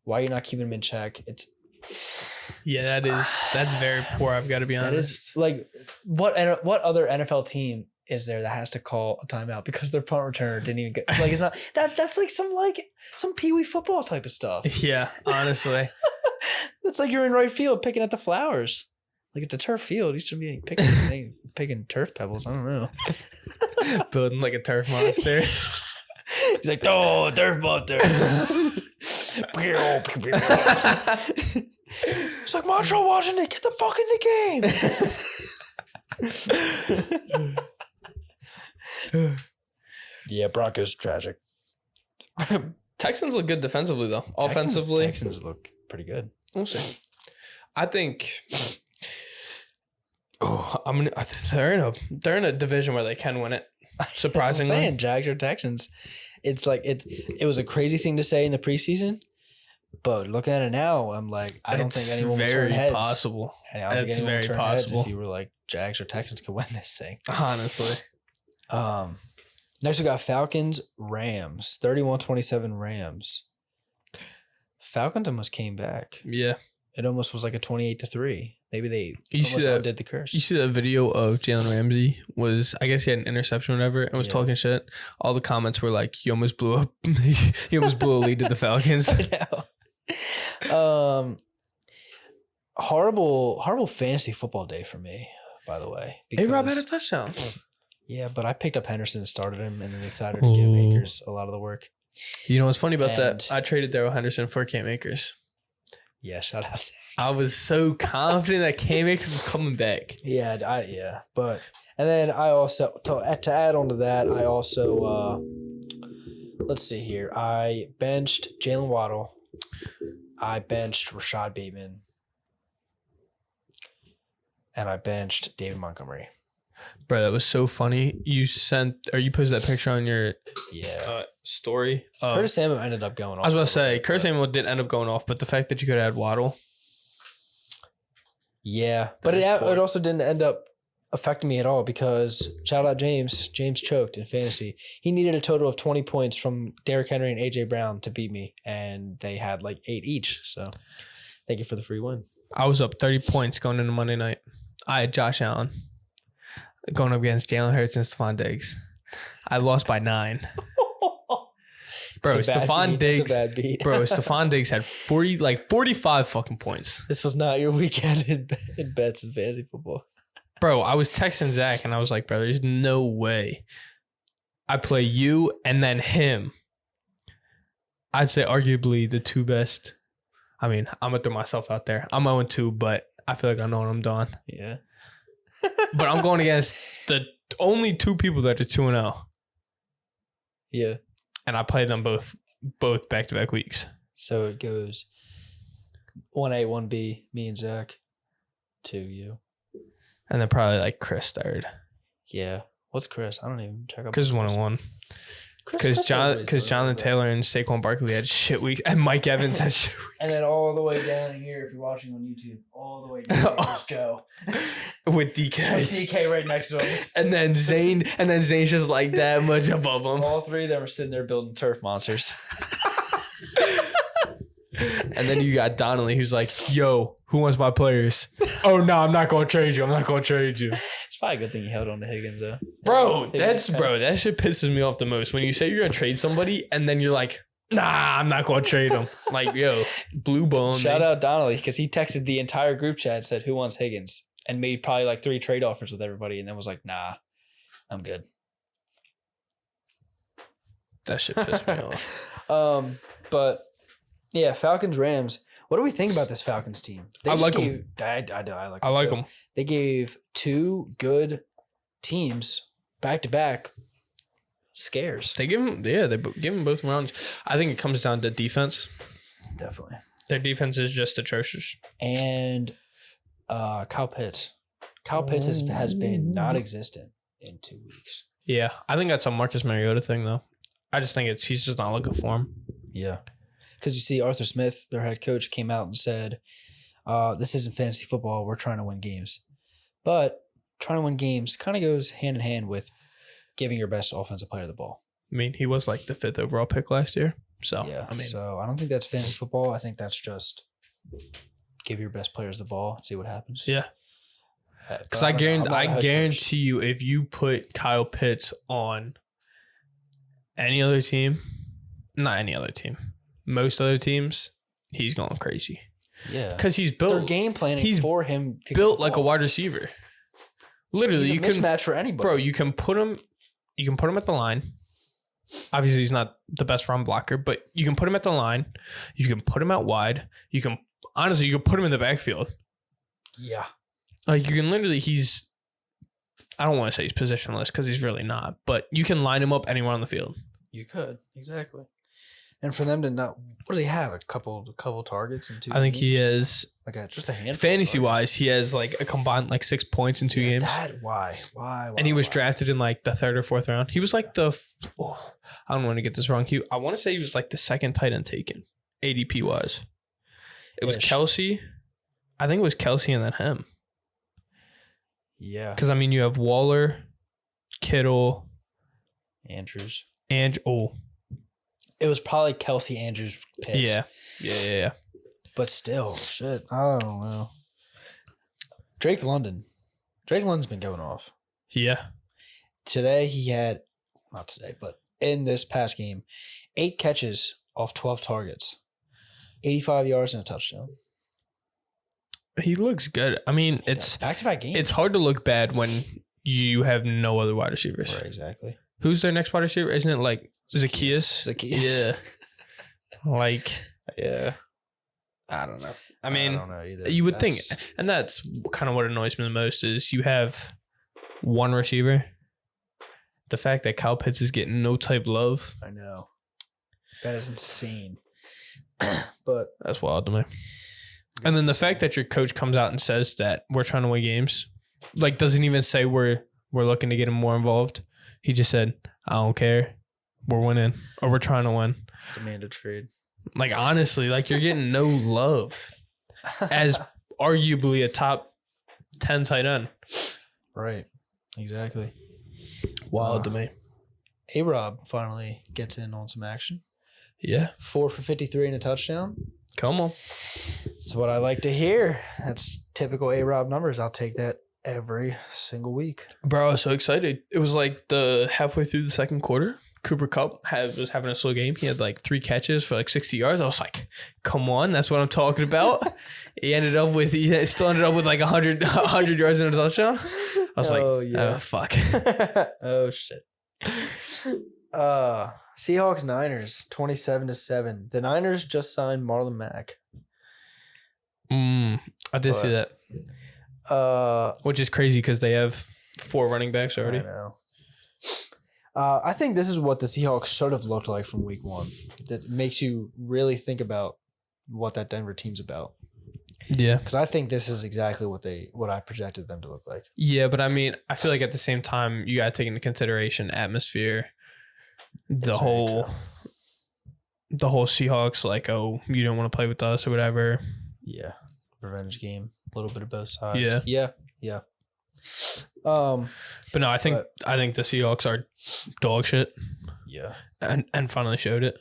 Why are you not keeping them in check? That's very poor. I've got to be honest. That is like, what other NFL team is there that has to call a timeout because their punt returner didn't even get, like, it's not that's like some peewee football type of stuff. Yeah, honestly. It's like you're in right field picking at the flowers. Like, it's a turf field. You shouldn't be picking turf pebbles. I don't know. Building like a turf monster. He's like, oh, turf monster. It's like, Montreal Washington, get the fuck in the game. Yeah, Broncos tragic. Texans look good defensively though. Offensively, Texans look pretty good. We'll see. I think. They're in a division where they can win it. Surprisingly, that's what I'm saying, Jags or Texans. It's like it was a crazy thing to say in the preseason, but looking at it now, I'm like, I don't think anyone would turn heads. Possible. And I don't think anyone would turn heads if you were like, Jags or Texans could win this thing. Honestly. Next we got Falcons, Rams, 31-27 Rams. Falcons almost came back. Yeah. It almost was like a 28-3. Maybe they did the curse. You see that video of Jalen Ramsey I guess he had an interception or whatever and was talking shit. All the comments were like, he almost blew up. He almost blew a lead to the Falcons. I know. Horrible fantasy football day for me, by the way. A-Rob had a touchdown. Yeah, but I picked up Henderson and started him, and then decided to give Akers a lot of the work. You know what's funny about that? I traded Darrell Henderson for Cam Akers. Yeah, shout out. I was so confident that K-Mix was coming back. Yeah. But and then I also to add on to that, I also let's see here. I benched Jalen Waddle. I benched Rashad Bateman. And I benched David Montgomery. Bro, that was so funny. You posted that picture on your story. Curtis Samuel ended up going off. I was about to say, Curtis Samuel did end up going off, but the fact that you could add Waddle. Yeah, but it also didn't end up affecting me at all because shout out James. James choked in fantasy. He needed a total of 20 points from Derrick Henry and AJ Brown to beat me, and they had like 8 each. So thank you for the free win. I was up 30 points going into Monday night. I had Josh Allen going up against Jalen Hurts and Stephon Diggs. I lost by 9. Bro, Stephon Diggs had 45 fucking points. This was not your weekend in bets in fantasy football. Bro, I was texting Zach and I was like, bro, there's no way I play you and then him. I'd say arguably the 2 best. I mean, I'm going to throw myself out there. I'm 0-2, but I feel like I know what I'm doing. Yeah. But I'm going against the only 2 people that are 2-0. Yeah. And I played them both back-to-back weeks. So it goes 1A, 1B, me and Zach, 2 you. And then probably like Chris third. Yeah. What's Chris? I don't even check up. Chris is 1-1. Because Jonathan Taylor and Saquon Barkley had shit weeks, and Mike Evans had shit weeks. And then all the way down here, if you're watching on YouTube, all the way down is Joe with DK. With DK right next to him. And then Zane's just like that much above him. All 3 of them are sitting there building turf monsters. And then you got Donnelly, who's like, "Yo, who wants my players?" "Oh no, I'm not gonna trade you. It's probably a good thing you held on to Higgins though. That shit pisses me off the most when you say you're gonna trade somebody and then you're like, "Nah, I'm not gonna trade him." Like, yo, blue bone. Shout out Donnelly because he texted the entire group chat and said, "Who wants Higgins?" and made probably like 3 trade offers with everybody, and then was like, "Nah, I'm good." That shit pissed me off. But yeah, Falcons Rams. What do we think about this Falcons team? I like them. I like them. They gave 2 good teams back to back scares. They give them both rounds. I think it comes down to defense. Definitely. Their defense is just atrocious. And Kyle Pitts. Kyle Pitts has been non-existent in 2 weeks. Yeah, I think that's a Marcus Mariota thing though. I just think he's just not looking for him. Yeah. Because you see Arthur Smith, their head coach, came out and said, this isn't fantasy football. We're trying to win games. But trying to win games kind of goes hand in hand with giving your best offensive player the ball. I mean, he was like the 5th overall pick last year. So, yeah. I mean, so I don't think that's fantasy football. I think that's just give your best players the ball and see what happens. Yeah. Because I guarantee you, if you put Kyle Pitts on any other team, not any other team, most other teams, he's going crazy. Yeah, because he's built. They're game planning for him. To built like a wide receiver. Literally, he's a mismatch for anybody. Bro, you can put him. You can put him at the line. Obviously, he's not the best run blocker, but you can put him at the line. You can put him out wide. You can put him in the backfield. Yeah, like you can literally. I don't want to say he's positionless because he's really not, but you can line him up anywhere on the field. You could exactly. And for them to not, what does he have? A couple targets in 2 games? I think he has just a handful. Fantasy wise, he has like a combined 6 points in 2 games. Why? And he was drafted in like the 3rd or 4th round. He was like I don't want to get this wrong. I want to say he was like the 2nd tight end taken, ADP wise. It was Kelsey. I think it was Kelsey and then him. Yeah. Because I mean, you have Waller, Kittle, Andrews, It was probably Kelsey Andrews' picks. Yeah. But still, shit. I don't know. Drake London's been going off. Yeah. Today not today, but in this past game, 8 catches off 12 targets, 85 yards and a touchdown. He looks good. I mean, it's back-to-back games. It's hard to look bad when you have no other wide receivers. Right, exactly. Who's their next wide receiver? Isn't it like Zacchaeus? Yeah. Yeah. I don't know. I mean, I don't know either. you would think, and that's kind of what annoys me the most is you have one receiver. The fact that Kyle Pitts is getting no type love. I know. That is insane. But that's wild to me. And then the fact that your coach comes out and says that we're trying to win games, like doesn't even say we're looking to get him more involved. He just said, I don't care. We're winning or we're trying to win. Demand a trade. Like, honestly, like you're getting no love as arguably a top 10 tight end. Right. Exactly. Wild to me. A-Rob finally gets in on some action. Yeah. 4 for 53 and a touchdown. Come on. That's what I like to hear. That's typical A-Rob numbers. I'll take that every single week. Bro, I was so excited. It was like the halfway through the second quarter. Cooper Kupp was having a slow game. He had like 3 catches for like 60 yards. I was like, come on, that's what I'm talking about. He still ended up with like 100 yards in a touchdown. I was oh, fuck. Oh, shit. Seahawks Niners 27-7. The Niners just signed Marlon Mack. I did see that. Which is crazy because they have 4 running backs already. I know. I think this is what the Seahawks should have looked like from week 1. That makes you really think about what that Denver team's about. Yeah. Because I think this is exactly what I projected them to look like. Yeah, but I mean, I feel like at the same time, you got to take into consideration atmosphere, the whole Seahawks, like, oh, you don't want to play with us or whatever. Yeah. Revenge game. A little bit of both sides. Yeah. Yeah. But no, I think the Seahawks are dog shit. Yeah. And finally showed it.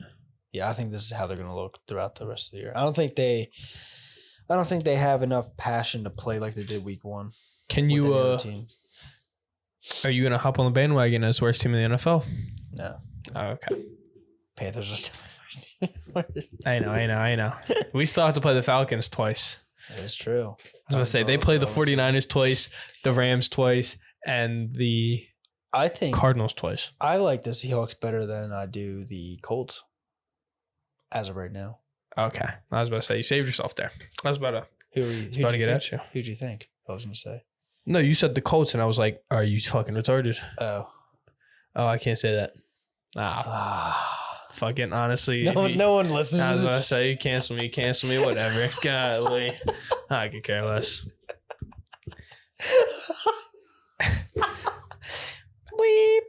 Yeah, I think this is how they're gonna look throughout the rest of the year. I don't think they have enough passion to play like they did week 1. Can you are you gonna hop on the bandwagon as worst team in the NFL? No. Oh, okay. Panthers are still I know. We still have to play the Falcons twice. That is true. I was going to say, they play the 49ers twice, the Rams twice, and the Cardinals twice. I like the Seahawks better than I do the Colts as of right now. Okay. I was about to say, you saved yourself there. I was about to, who'd get at you. Who'd you think I was going to say? No, you said the Colts, and I was like, are you fucking retarded? Oh, I can't say that. Fucking honestly. No one listens. I was about to say, you cancel me, whatever. Golly. I could care less. Bleep.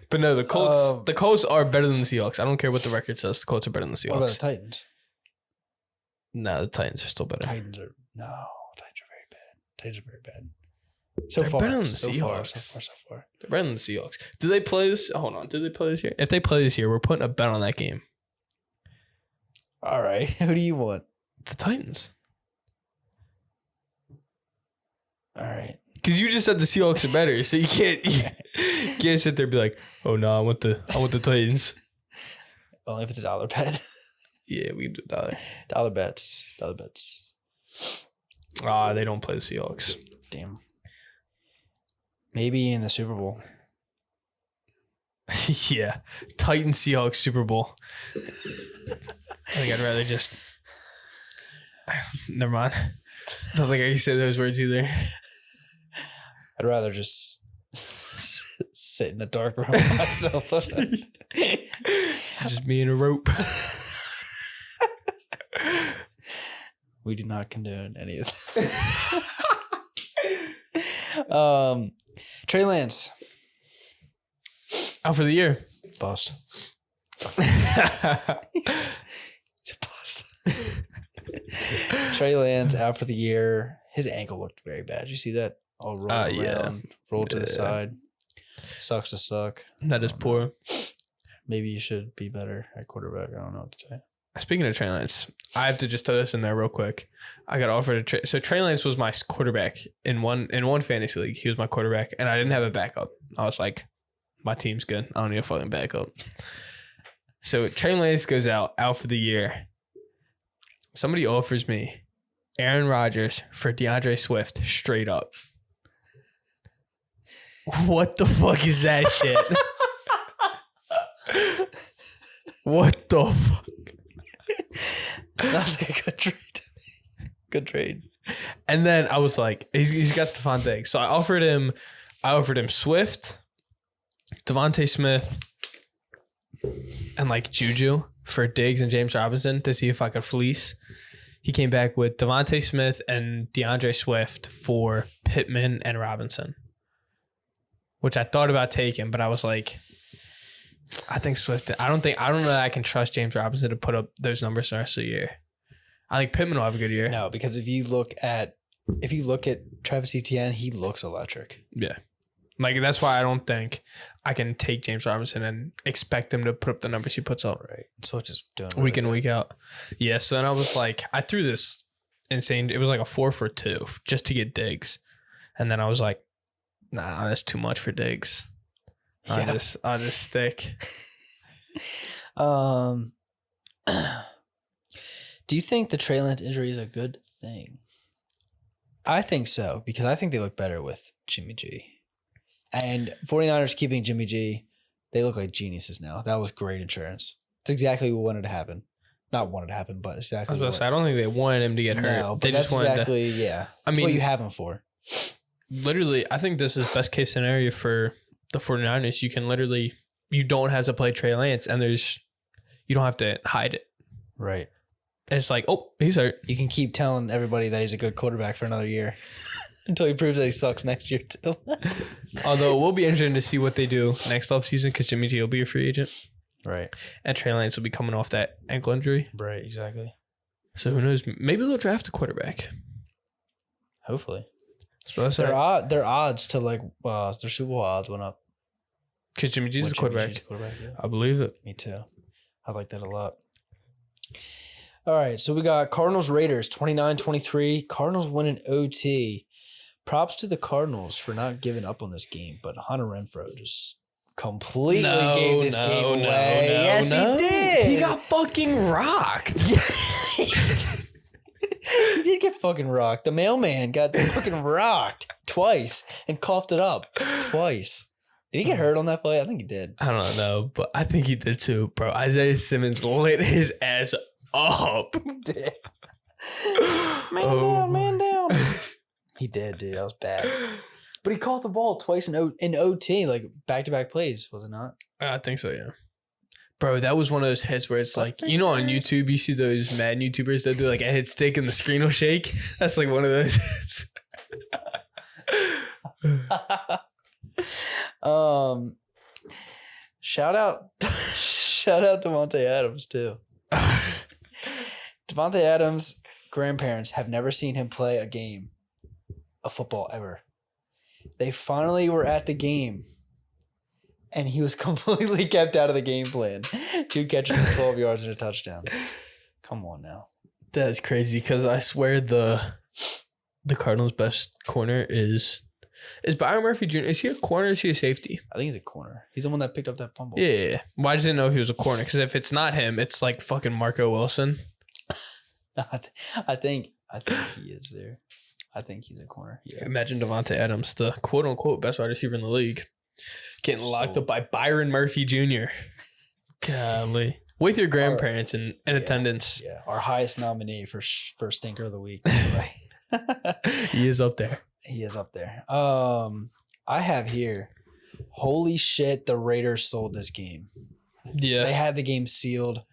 But no, the Colts are better than the Seahawks. I don't care what the record says. The Colts are better than the Seahawks. What about the Titans? No, the Titans are still better. Titans are very bad. So They're far, better than the so Seahawks. So far. They're better than the Seahawks. Did they play this? Hold on. Did they play this year? If they play this year, we're putting a bet on that game. All right. Who do you want? The Titans. All right. Because you just said the Seahawks are better, so you can't sit there and be like, oh no, I want the Titans. Only if it's a dollar bet. Yeah, we can do $1. Dollar bets. They don't play the Seahawks. Damn. Maybe in the Super Bowl. Yeah. Titans Seahawks Super Bowl. I think I'd rather just never mind. I don't think I can say those words either. I'd rather just sit in a dark room by myself. Just be in a rope. We do not condone any of this. Trey Lance. Out for the year. Bust. It's a bust. Trey Lance out for the year. His ankle looked very bad. Did you see that? All rolled around, rolled to the side. Sucks to suck. That is poor. Maybe you should be better at quarterback. I don't know what to say. Speaking of Trey Lance, I have to just throw this in there real quick. I got offered so Trey Lance was my quarterback in one fantasy league. He was my quarterback, and I didn't have a backup. I was like, my team's good. I don't need a fucking backup. So Trey Lance goes out for the year. Somebody offers me Aaron Rodgers for DeAndre Swift straight up. What the fuck is that shit? What the fuck? Sounds like a good trade. Good trade. And then I was like, he's got Stephon Diggs. So I offered him Swift, Devontae Smith, and like Juju for Diggs and James Robinson to see if I could fleece. He came back with Devontae Smith and DeAndre Swift for Pittman and Robinson, which I thought about taking, but I was like, I think Swift. I don't know that I can trust James Robinson to put up those numbers the rest of the year. I think Pittman will have a good year. No, because if you look at Travis Etienne, he looks electric. Yeah. Like, that's why I don't think I can take James Robinson and expect him to put up the numbers he puts up. Right. So just doing week in, week out. Yeah. So then I was like, I threw this insane. It was like a 4 for 2 just to get Diggs. And then I was like, nah, that's too much for Diggs. Yeah. I'll just stick. Do you think the Trey Lance injury is a good thing? I think so, because I think they look better with Jimmy G. And 49ers keeping Jimmy G, they look like geniuses now. That was great insurance. It's exactly what wanted to happen. Not wanted to happen, but exactly. I don't think they wanted him to get hurt. No, but they that's just wanted exactly, yeah. I mean, what you have him for. Literally, I think this is best case scenario for the 49ers. You don't have to play Trey Lance, and you don't have to hide it. Right. It's like, oh, he's hurt. You can keep telling everybody that he's a good quarterback for another year until he proves that he sucks next year too. Although it will be interesting to see what they do next offseason because Jimmy G will be a free agent. Right. And Trey Lance will be coming off that ankle injury. Right, exactly. So who knows? Maybe they'll draft a quarterback. Hopefully. Their odds to their Super Bowl odds went up. Because Jimmy G's a quarterback. Yeah. I believe it. Me too. I like that a lot. All right, so we got Cardinals Raiders 29-23. Cardinals win an OT. Props to the Cardinals for not giving up on this game, but Hunter Renfrow just completely gave this game away. Yes, he did. He got fucking rocked. He did get fucking rocked. The mailman got fucking rocked twice and coughed it up twice. Did he get hurt on that play? I think he did. I don't know, but I think he did too, bro. Isaiah Simmons lit his ass up. Man down. He did, dude. That was bad. But he caught the ball twice in OT, like back-to-back plays, was it not? I think so, yeah. Bro, that was one of those hits where it's like, you know, on YouTube, you see those mad YouTubers that do like a hit stick and the screen will shake. That's like one of those hits. Shout out Devontae Adams too. Devontae Adams' grandparents have never seen him play a game of football ever. They finally were at the game, and he was completely kept out of the game plan. 2 catches for 12 yards and a touchdown. Come on now. That's crazy because I swear the Cardinals' best corner is Byron Murphy Jr. Is he a corner or is he a safety? I think he's a corner. He's the one that picked up that fumble. Yeah. Well, I just didn't know if he was a corner because if it's not him, it's like fucking Marco Wilson. I think he is there. I think he's a corner. Yeah. Imagine Devontae Adams, the quote unquote best wide receiver in the league, getting locked up by Byron Murphy Jr. Golly. With your grandparents in attendance. Yeah. Our highest nominee for Stinker of the Week. He is up there. He is up there. I have here, holy shit, the Raiders sold this game. Yeah. They had the game sealed.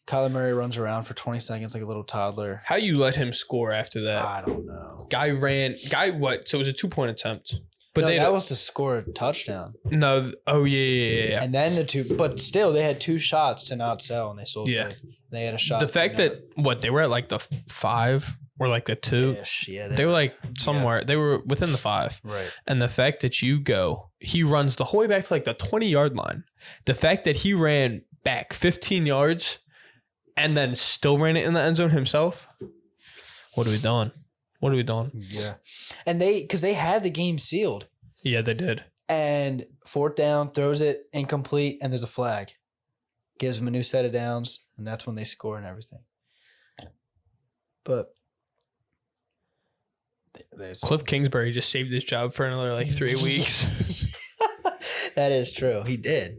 Kyler Murray runs around for 20 seconds like a little toddler. How you let him score after that? I don't know. Guy what? So it was a 2-point attempt. But no, that was to score a touchdown. No. Oh, yeah. And then but still, they had 2 shots to not sell, and they sold both. They had a shot. The fact that, they were at like the 5 or like the 2. Yeah, they were like somewhere. Yeah. They were within the 5. Right. And the fact that he runs the whole way back to like the 20-yard line. The fact that he ran back 15 yards and then still ran it in the end zone himself. What are we doing? Yeah. And because they had the game sealed. Yeah, they did. And 4th down, throws it incomplete, and there's a flag. Gives them a new set of downs, and that's when they score and everything. But Cliff Kingsbury just saved his job for another 3 weeks. That is true. He did.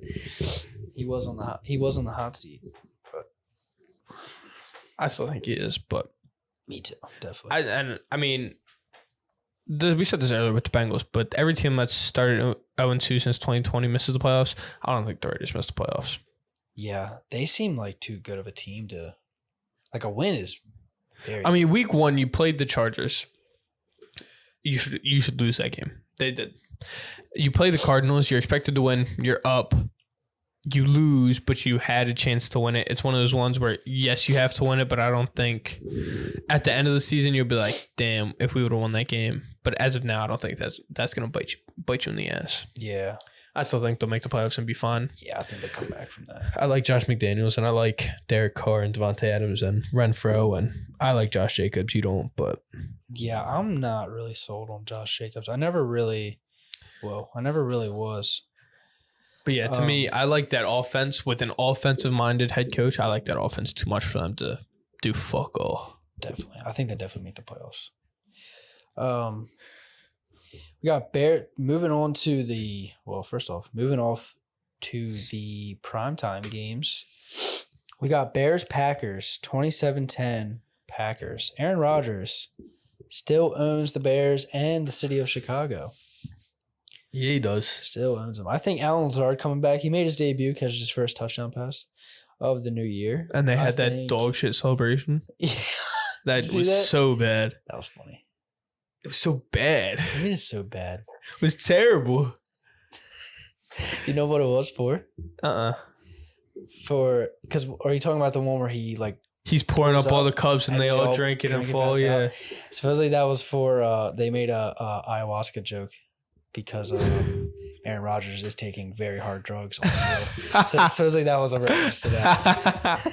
He was on the hot seat. But I still think he is, but Me too, definitely. I mean, we said this earlier with the Bengals, but every team that's started 0-2 since 2020 misses the playoffs. I don't think the Raiders missed the playoffs. Yeah, they seem like too good of a team to. Like a win is very. I mean, week 1 you played the Chargers. You should lose that game. They did. You play the Cardinals. You're expected to win. You're up. You lose, but you had a chance to win it. It's one of those ones where, yes, you have to win it, but I don't think at the end of the season you'll be like, damn, if we would have won that game. But as of now, I don't think that's going to bite you in the ass. Yeah. I still think they'll make the playoffs and be fine. Yeah, I think they come back from that. I like Josh McDaniels, and I like Derek Carr and Devontae Adams and Renfro, and I like Josh Jacobs. You don't, but... Yeah, I'm not really sold on Josh Jacobs. I never really was. But yeah, to me, I like that offense with an offensive-minded head coach. I like that offense too much for them to do fuck all. Definitely. I think they definitely make the playoffs. We got moving off to the primetime games. We got Bears-Packers, 27-10 Packers. Aaron Rodgers still owns the Bears and the city of Chicago. Yeah, he does. Still owns them. I think Alan Lazard coming back. He made his debut, catches his first touchdown pass of the new year. And they had that dog shit celebration. Yeah. That was so bad. That was funny. It was so bad. I mean, it's so bad. It was terrible. You know what it was for? Because are you talking about the one where he like he's pouring up all the cups and they all drink it and fall? Yeah. Supposedly that was for they made a ayahuasca joke because Aaron Rodgers is taking very hard drugs on the field. So supposedly that was a reference to that.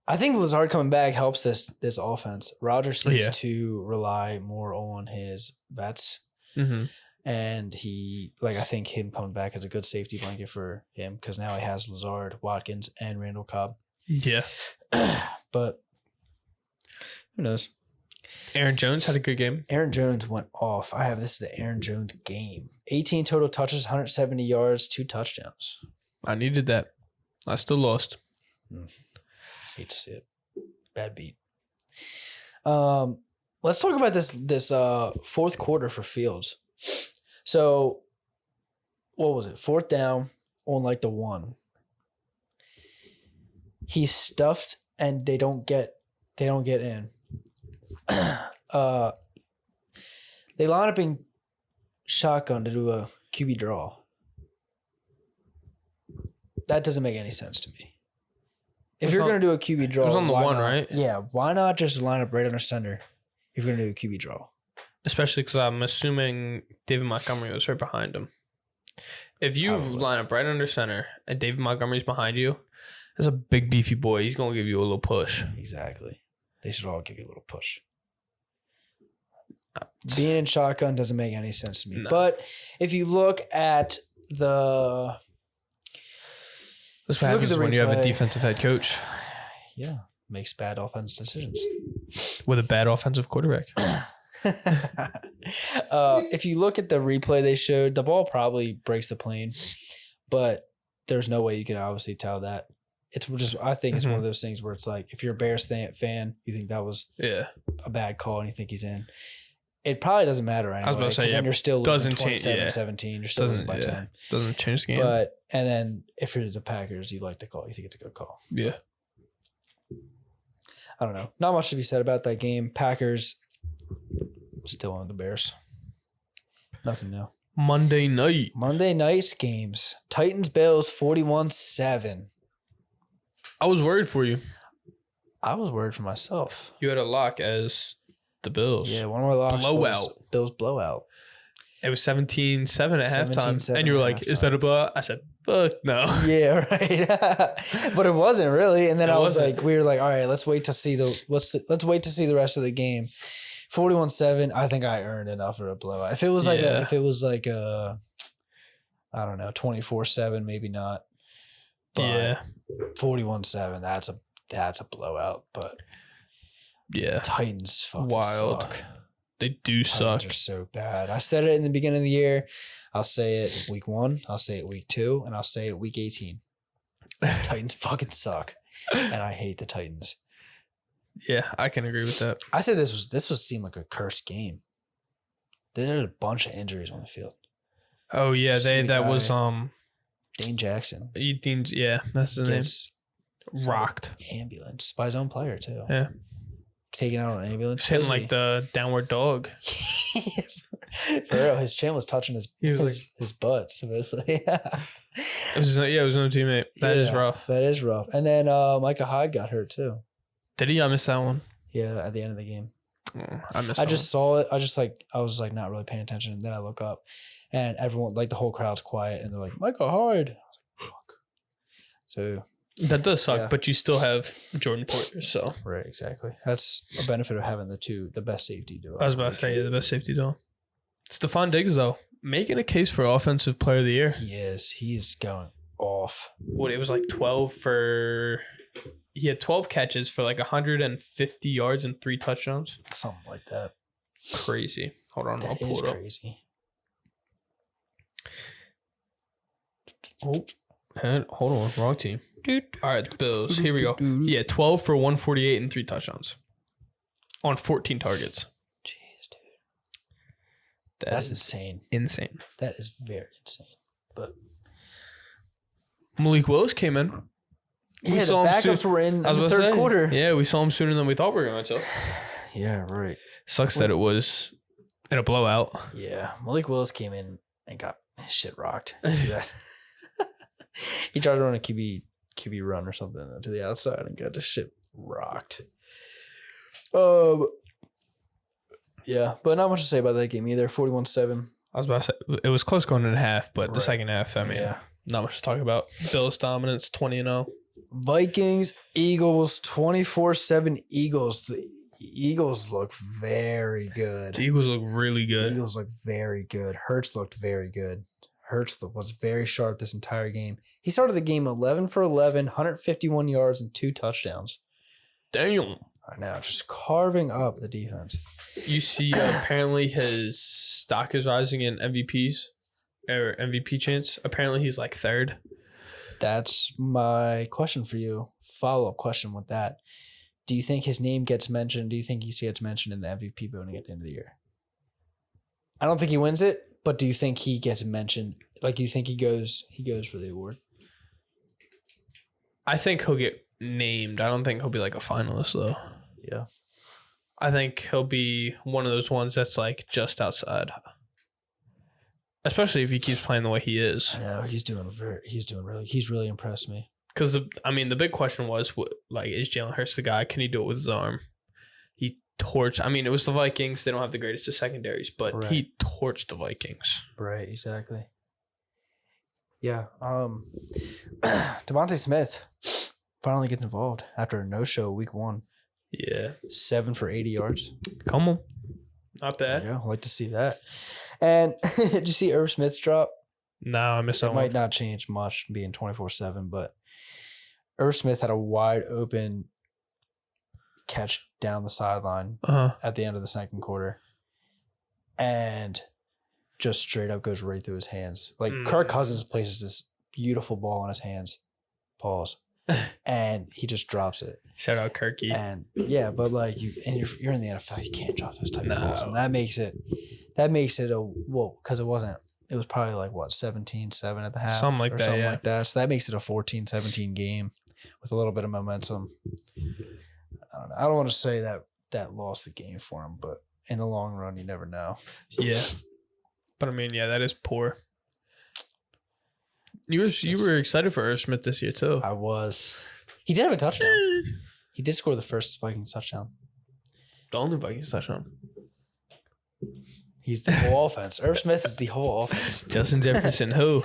I think Lazard coming back helps this offense. Rodgers seems to rely more on his vets. Mm-hmm. And I think him coming back is a good safety blanket for him because now he has Lazard, Watkins, and Randall Cobb. Yeah. But who knows? Aaron Jones had a good game. Aaron Jones went off. This is the Aaron Jones game. 18 total touches, 170 yards, 2 touchdowns. I needed that. I still lost. Hate to see it. Bad beat. Let's talk about this fourth quarter for Fields. So, what was it? 4th down on like the 1. He's stuffed and they don't get in. They line up in shotgun to do a QB draw. That doesn't make any sense to me. If you're going to do a QB draw, it was on the 1, right? Yeah, why not just line up right under center if you're going to do a QB draw? Especially because I'm assuming David Montgomery was right behind him. If you line up right under center and David Montgomery's behind you, that's a big beefy boy. He's going to give you a little push. Exactly. They should all give you a little push. Being in shotgun doesn't make any sense to me. No. But if you look at the... That's what happens when you have a defensive head coach. Yeah. Makes bad offensive decisions. With a bad offensive quarterback. If you look at the replay they showed, the ball probably breaks the plane, but there's no way you can obviously tell that. It's just, I think it's one of those things where it's like, if you're a Bears fan, you think that was a bad call and you think he's in. It probably doesn't matter anyway. I was about to say, then you're still losing 27-17. You're still losing by 10. Doesn't change the game. And then if you're the Packers, you like the call. You think it's a good call. Yeah. I don't know. Not much to be said about that game. Packers still on the Bears. Nothing new. Monday night's games. Titans-Bills 41-7. I was worried for you. I was worried for myself. You had a lock as the Bills. Yeah, one of my locks was Bills blowout. It was 17-7 at halftime. And you were like, is that a blowout? I said, fuck no. Yeah, right. But it wasn't really. And then we were like, all right, let's wait to see the rest of the game. 41-7, I think I earned enough for a blowout. If it was like I don't know, 24-7, maybe not. But 41-7, that's a blowout. But yeah, Titans fucking wild. Suck. They do suck. Titans are so bad. I said it in the beginning of the year. I'll say it week 1. I'll say it week 2, and I'll say it week 18. Titans fucking suck, and I hate the Titans. Yeah, I can agree with that. I said this seemed like a cursed game. There's a bunch of injuries on the field. Oh yeah, was Dane Jackson. Yeah, that's his name. Rocked. Ambulance by his own player too. Yeah. Taken out on an ambulance. Hitting like the downward dog. For real, his chin was touching his butt, supposedly. Yeah. It was no teammate. That is rough. That is rough. And then Micah Hyde got hurt too. Did he? I missed that one. Yeah, at the end of the game. I just saw it. I was like not really paying attention. And then I look up and everyone, like the whole crowd's quiet and they're like, Micah Hyde. I was like, fuck. So that does suck, but you still have Jordan Porter, so. Right, exactly. That's a benefit of having the best safety duo. I was about to say, the best safety duo. Stephon Diggs, though, making a case for Offensive Player of the Year. He is. He's going off. What, it was like 12 for... He had 12 catches for like 150 yards and 3 touchdowns. Something like that. Crazy. Hold on, I'll pull it up. That is crazy. Oh, and hold on, wrong team. All right, the Bills. Here we go. Yeah, 12 for 148 and 3 touchdowns on 14 targets. Jeez, dude. That's insane. Insane. That is very insane. But Malik Willis came in. Yeah, the backups were in the third quarter. Yeah, we saw him sooner than we thought we were going to. Yeah, right. Sucks that it was in a blowout. Yeah, Malik Willis came in and got his shit rocked. See that? He tried to run a QB run or something to the outside and got the shit rocked. Yeah, but not much to say about that game either. 41-7. I was about to say it was close going in half, but the second half, I mean, not much to talk about. Bills dominance, 20-0. Vikings, Eagles, 24-7 Eagles. The Eagles look very good. The Eagles look really good. The Eagles look very good. Hurts looked very good. Hurts was very sharp this entire game. He started the game 11 for 11, 151 yards, and 2 touchdowns. Damn. I know, just carving up the defense. You see, apparently his stock is rising in MVPs or MVP chance. Apparently he's like 3rd. That's my question for you. Follow-up question with that. Do you think his name gets mentioned? Do you think he gets mentioned in the MVP voting at the end of the year? I don't think he wins it, but do you think he gets mentioned? Like, do you think he goes for the award? I think he'll get named. I don't think he'll be like a finalist though. Yeah. I think he'll be one of those ones that's like just outside. Especially if he keeps playing the way he is. I know he's really impressed me. Because the big question was, is Jalen Hurts the guy? Can he do it with his arm? He torched. I mean, it was the Vikings. They don't have the greatest of secondaries, but he torched the Vikings. Right. Exactly. Yeah. Devontae Smith finally gets involved after a no-show week 1. Yeah. 7 for 80 yards. Come on. Not bad. Yeah, I'd like to see that. And did you see Irv Smith's drop? No, I missed that one. Might not change much being 24/7, but Irv Smith had a wide open catch down the sideline at the end of the second quarter. And just straight up goes right through his hands. Like Kirk Cousins places this beautiful ball in his hands. Pause. And he just drops it. Shout out Kirky. And yeah, but like you're in the NFL, you can't drop those type of balls. And that makes it because it was probably like 17-7 at the half. Something like that. Like that. So that makes it a 14-17 game with a little bit of momentum. I don't know. I don't want to say that lost the game for him, but in the long run, you never know. Yeah. But I mean, yeah, that is poor. You were excited for Irv Smith this year too. I was. He did have a touchdown. He did score the first Vikings touchdown. The only Vikings touchdown. He's the whole offense. Irv Smith is the whole offense. Justin Jefferson, who?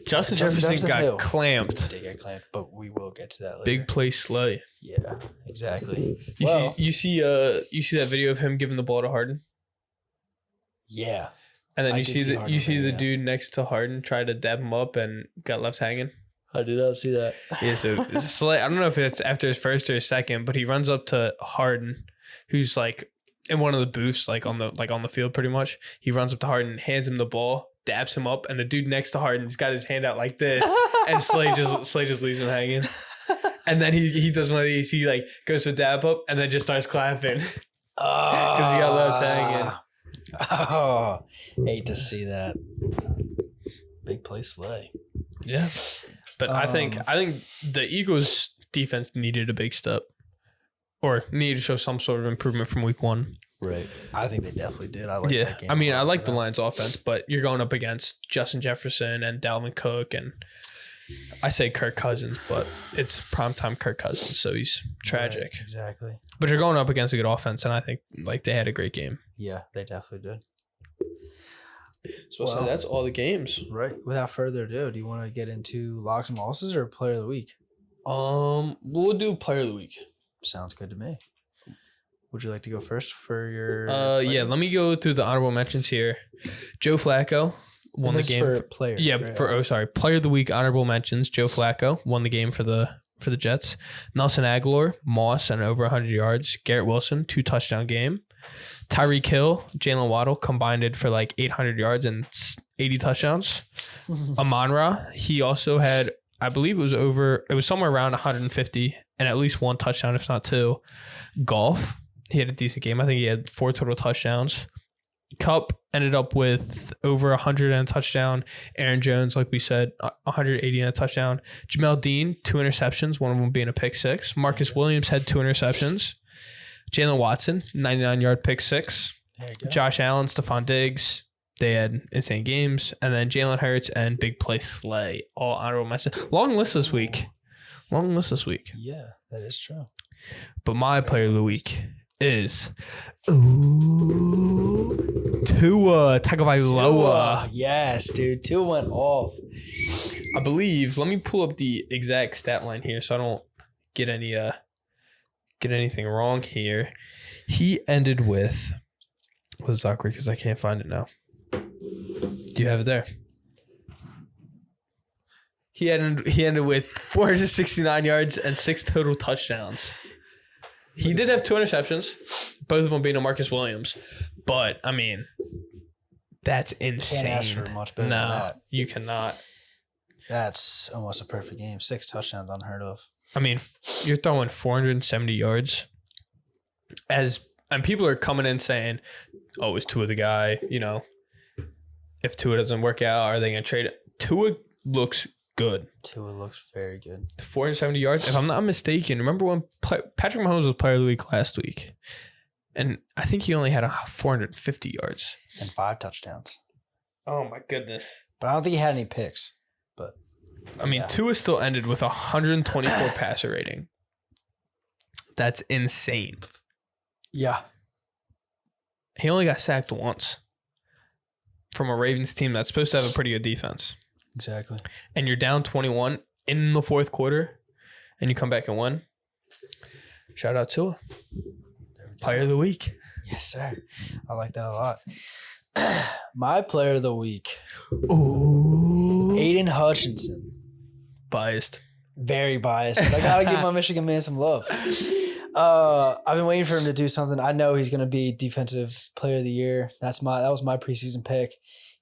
Justin Jefferson got clamped. He did get clamped, but we will get to that later. Big play slay. Yeah, exactly. You see that video of him giving the ball to Harden? Yeah. And then you see the dude next to Harden try to dab him up and got left hanging. I did not see that. Yeah, so it's like, I don't know if it's after his first or his second, but he runs up to Harden, who's like in one of the booths, like on the field pretty much. He runs up to Harden, hands him the ball, daps him up, and the dude next to Harden's got his hand out like this, and Slay just leaves him hanging. And then he does one of these. He like goes to dap up, and then just starts clapping because he got left hanging. Oh, hate to see that. Big play Slay. Yeah, but I think the Eagles defense needed a big step, or needed to show some sort of improvement from week 1. Right. I think they definitely did. I like that game. I mean, I like the Lions offense, but you're going up against Justin Jefferson and Dalvin Cook, and I say Kirk Cousins, but it's primetime Kirk Cousins, so he's tragic. Right, exactly. But you're going up against a good offense, and I think like they had a great game. Yeah, they definitely did. So that's all the games. Right. Without further ado, do you want to get into locks and losses or player of the week? We'll do player of the week. Sounds good to me. Would you like to go first for your? Yeah. Let me go through the honorable mentions here. Joe Flacco won the game for player. Yeah. Right? Player of the week honorable mentions. Joe Flacco won the game for the Jets. Nelson Aguilar, Moss, and over 100 yards. Garrett Wilson, 2 touchdown game. Tyreek Hill, Jalen Waddle combined it for like 800 yards and 80 touchdowns. Amon-Ra, he also had, I believe it was somewhere around 150 and at least 1 touchdown, if not 2. Golf, he had a decent game. I think he had 4 total touchdowns. Cup ended up with over 100 and a touchdown. Aaron Jones, like we said, 180 and a touchdown. Jamel Dean, 2 interceptions, one of them being a pick 6. Marcus Williams had 2 interceptions. Jalen Watson, 99-yard pick 6. Josh Allen, Stephon Diggs, they had insane games. And then Jalen Hurts and big play Slay, all honorable mentions. Long list this week. Yeah, that is true. But my player of the week is Tua Tagovailoa. Yes, dude. Tua went off. I believe. Let me pull up the exact stat line here so I don't get anything wrong here. He ended with what is awkward because I can't find it now. Do you have it there? He ended with 469 yards and 6 total touchdowns. He did have 2 interceptions, both of them being to Marcus Williams. But I mean, that's insane. Can't ask for much better than that. You cannot. That's almost a perfect game. 6 touchdowns, unheard of. I mean, you're throwing 470 yards. And people are coming in saying, "Oh, is Tua the guy?" You know, if Tua doesn't work out, are they going to trade it? Tua looks good. Tua looks very good. 470 yards. If I'm not mistaken, remember when Patrick Mahomes was player of the week last week, and I think he only had 450 yards and 5 touchdowns. Oh my goodness! But I don't think he had any picks. But I mean, Tua still ended with 124 passer rating. That's insane. Yeah. He only got sacked once from a Ravens team that's supposed to have a pretty good defense. Exactly. And you're down 21 in the 4th quarter, and you come back and win. Shout out Tua. Player of the week. Yes, sir. I like that a lot. My player of the week. Ooh. Aiden Hutchinson. Biased. Very biased. But I got to give my Michigan man some love. I've been waiting for him to do something. I know he's going to be defensive player of the year. That was my preseason pick.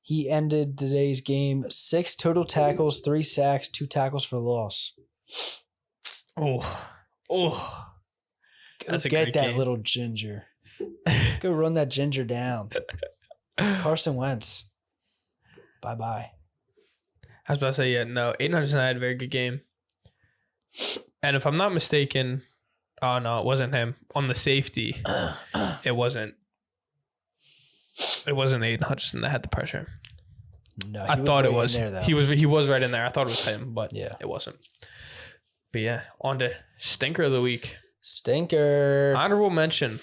He ended today's game 6 total tackles, 3 sacks, 2 tackles for loss. Oh. Go get that little ginger. Go run that ginger down. Carson Wentz. Bye-bye. I was about to say, yeah, no. Aiden Hutchinson had a very good game. And if I'm not mistaken, oh, no, it wasn't him. On the safety, it wasn't Aiden Hutchinson that had the pressure. No, I thought it was. There, he was right in there. I thought it was him, but yeah, it wasn't. But yeah, on to Stinker of the Week. Stinker. Honorable mention.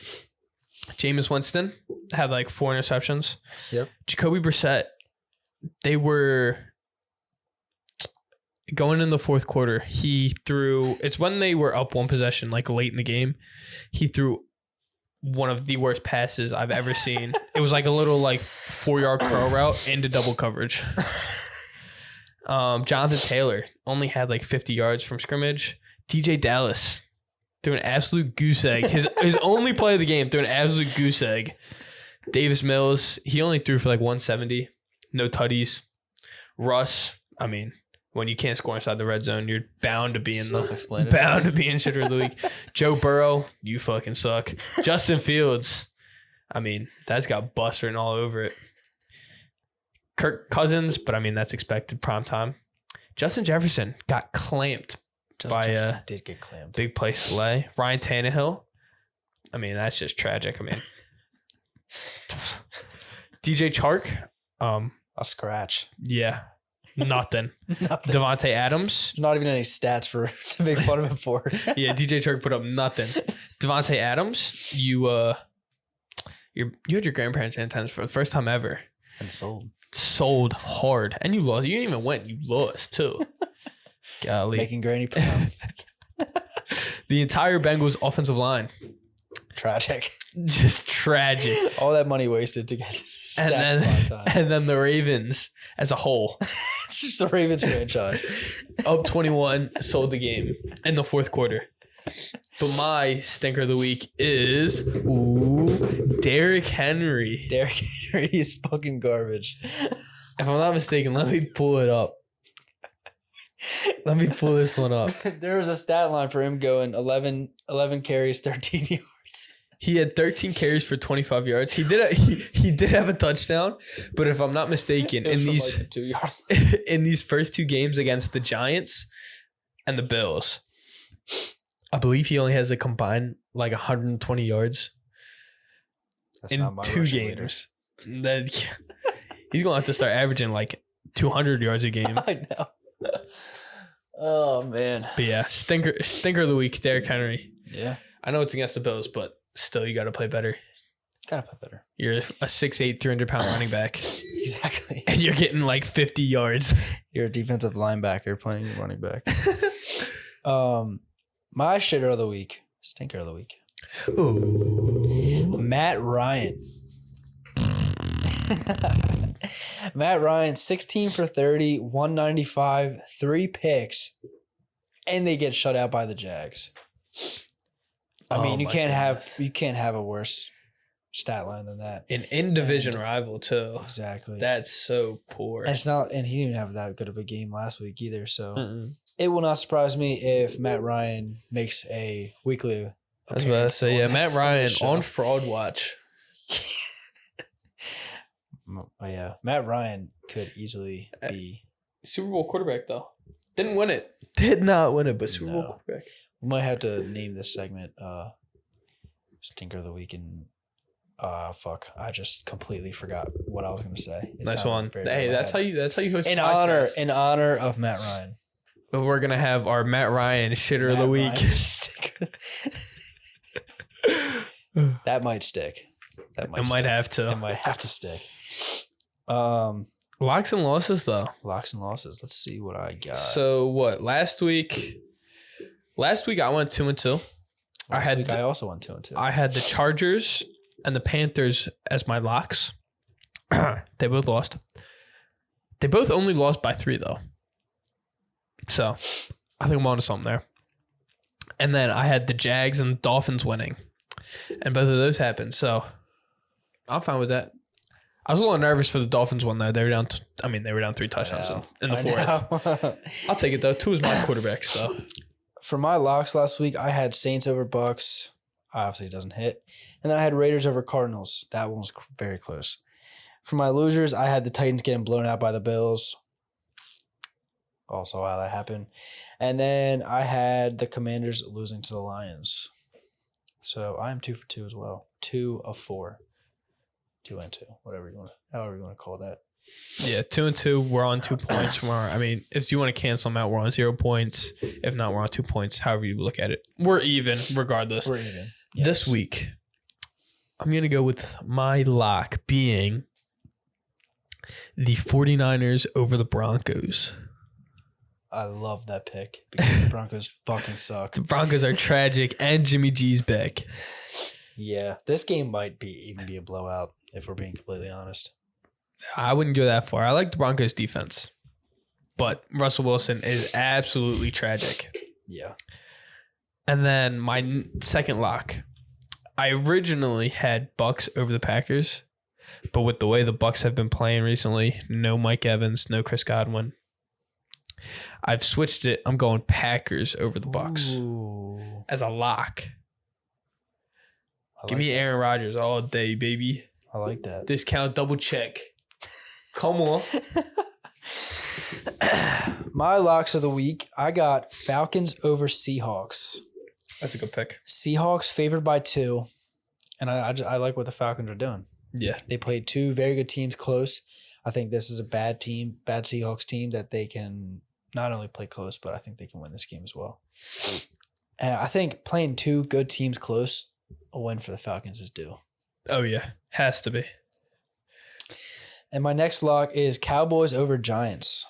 Jameis Winston had like 4 interceptions. Yep. Jacoby Brissett, they were going in the 4th quarter. He threw, it's when they were up 1 possession, like late in the game. He threw one of the worst passes I've ever seen. It was like a little like 4-yard curl route into double coverage. Jonathan Taylor only had like 50 yards from scrimmage. DJ Dallas threw an absolute goose egg. His only play of the game, threw an absolute goose egg. Davis Mills, he only threw for like 170. no tutties. Russ, I mean, when you can't score inside the red zone, you're bound to be in shit of the week. Joe Burrow, you fucking suck. Justin Fields, I mean, that's got bust written all over it. Kirk Cousins, but I mean, that's expected prime time. Justin Jefferson got clamped did get clamped. Big play Slay. Ryan Tannehill, I mean, that's just tragic. I mean, DJ Chark, a scratch. Yeah. Nothing. Devontae Adams. Not even any stats to make fun of him for. Yeah, DJ Chark put up nothing. Devontae Adams, you had your grandparents' antennas for the first time ever. And sold. Sold hard. And you lost. You didn't even win. You lost too. Golly. Making Granny proud. The entire Bengals offensive line. Tragic. Just tragic. All that money wasted to get sacked and then the Ravens as a whole. It's just the Ravens franchise. Up 21, sold the game in the fourth quarter. But my stinker of the week is Derrick Henry. Derrick Henry is fucking garbage. If I'm not mistaken, let me pull it up. Let me pull this one up. There was a stat line for him going 11 carries, 13 yards. He had 13 carries for 25 yards. He did have a touchdown, but if I'm not mistaken, in these like 2 yards. in these first two games against the Giants and the Bills, I believe he only has a combined like 120 yards. That's in 2 games. He's gonna have to start averaging like 200 yards a game. I know. Oh man. But yeah, stinker of the week, Derrick Henry. Yeah. I know it's against the Bills, but still, you got to play better. Gotta play better. You're a 6'8", 300-pound running back. Exactly. And you're getting like 50 yards. You're a defensive linebacker playing running back. My shitter of the week. Stinker of the week. Ooh. Matt Ryan. Matt Ryan, 16 for 30, 195, 3 picks, and they get shut out by the Jags. I mean, you can't have a worse stat line than that. An in-division rival too. Exactly. That's so poor. And it's not, and he didn't even have that good of a game last week either. So it will not surprise me if Matt Ryan makes a weekly. I was about to say, yeah, Matt Ryan on fraud watch. Oh yeah, Matt Ryan could easily be Super Bowl quarterback though. Didn't win it. Did not win it, but Super Bowl quarterback. We might have to name this segment Stinker of the Week, and fuck, I just completely forgot what I was going to say. Nice one. Hey, that's how you host in honor of Matt Ryan. But we're going to have our Matt Ryan shitter of the week. That might stick. It might have to. It might have to stick. Locks and losses though. Locks and losses. Let's see what I got. So what? Last week I went 2-2. I also went 2-2. I had the Chargers and the Panthers as my locks. They both lost. They both only lost by 3 though. So I think I'm onto something there. And then I had the Jags and Dolphins winning. And both of those happened. So I'm fine with that. I was a little nervous for the Dolphins one though. They were down. They were down 3 touchdowns in the fourth. I'll take it though. 2 is my quarterback. So for my locks last week, I had Saints over Bucks. Obviously, it doesn't hit. And then I had Raiders over Cardinals. That one was very close. For my losers, I had the Titans getting blown out by the Bills. Also, how that happened. And then I had the Commanders losing to the Lions. So I am 2 for 2 as well. 2 of 4. 2 and 2, however you want to call that. Yeah, 2 and 2. We're on 2 points from our. If you want to cancel them out, we're on 0 points. If not, we're on 2 points. However you look at it, we're even regardless. We're even. Yes. This week, I'm gonna go with my lock being the 49ers over the Broncos. I love that pick because the Broncos fucking suck. The Broncos are tragic, and Jimmy G's back. Yeah, this game might even be a blowout if we're being completely honest. I wouldn't go that far. I like the Broncos defense, but Russell Wilson is absolutely tragic. Yeah. And then my second lock, I originally had Bucks over the Packers, But with the way the Bucs have been playing recently, no Mike Evans, no Chris Godwin. I've switched it. I'm going Packers over the Bucs as a lock. Give me Aaron Rodgers all day, baby. I like that. Discount double check. Come on. My locks of the week, I got Falcons over Seahawks. That's a good pick. Seahawks favored by 2, and I like what the Falcons are doing. Yeah. They played 2 very good teams close. I think this is a bad Seahawks team that they can not only play close, but I think they can win this game as well. And I think playing 2 good teams close, a win for the Falcons is due. Oh, yeah. Has to be. And my next lock is Cowboys over Giants.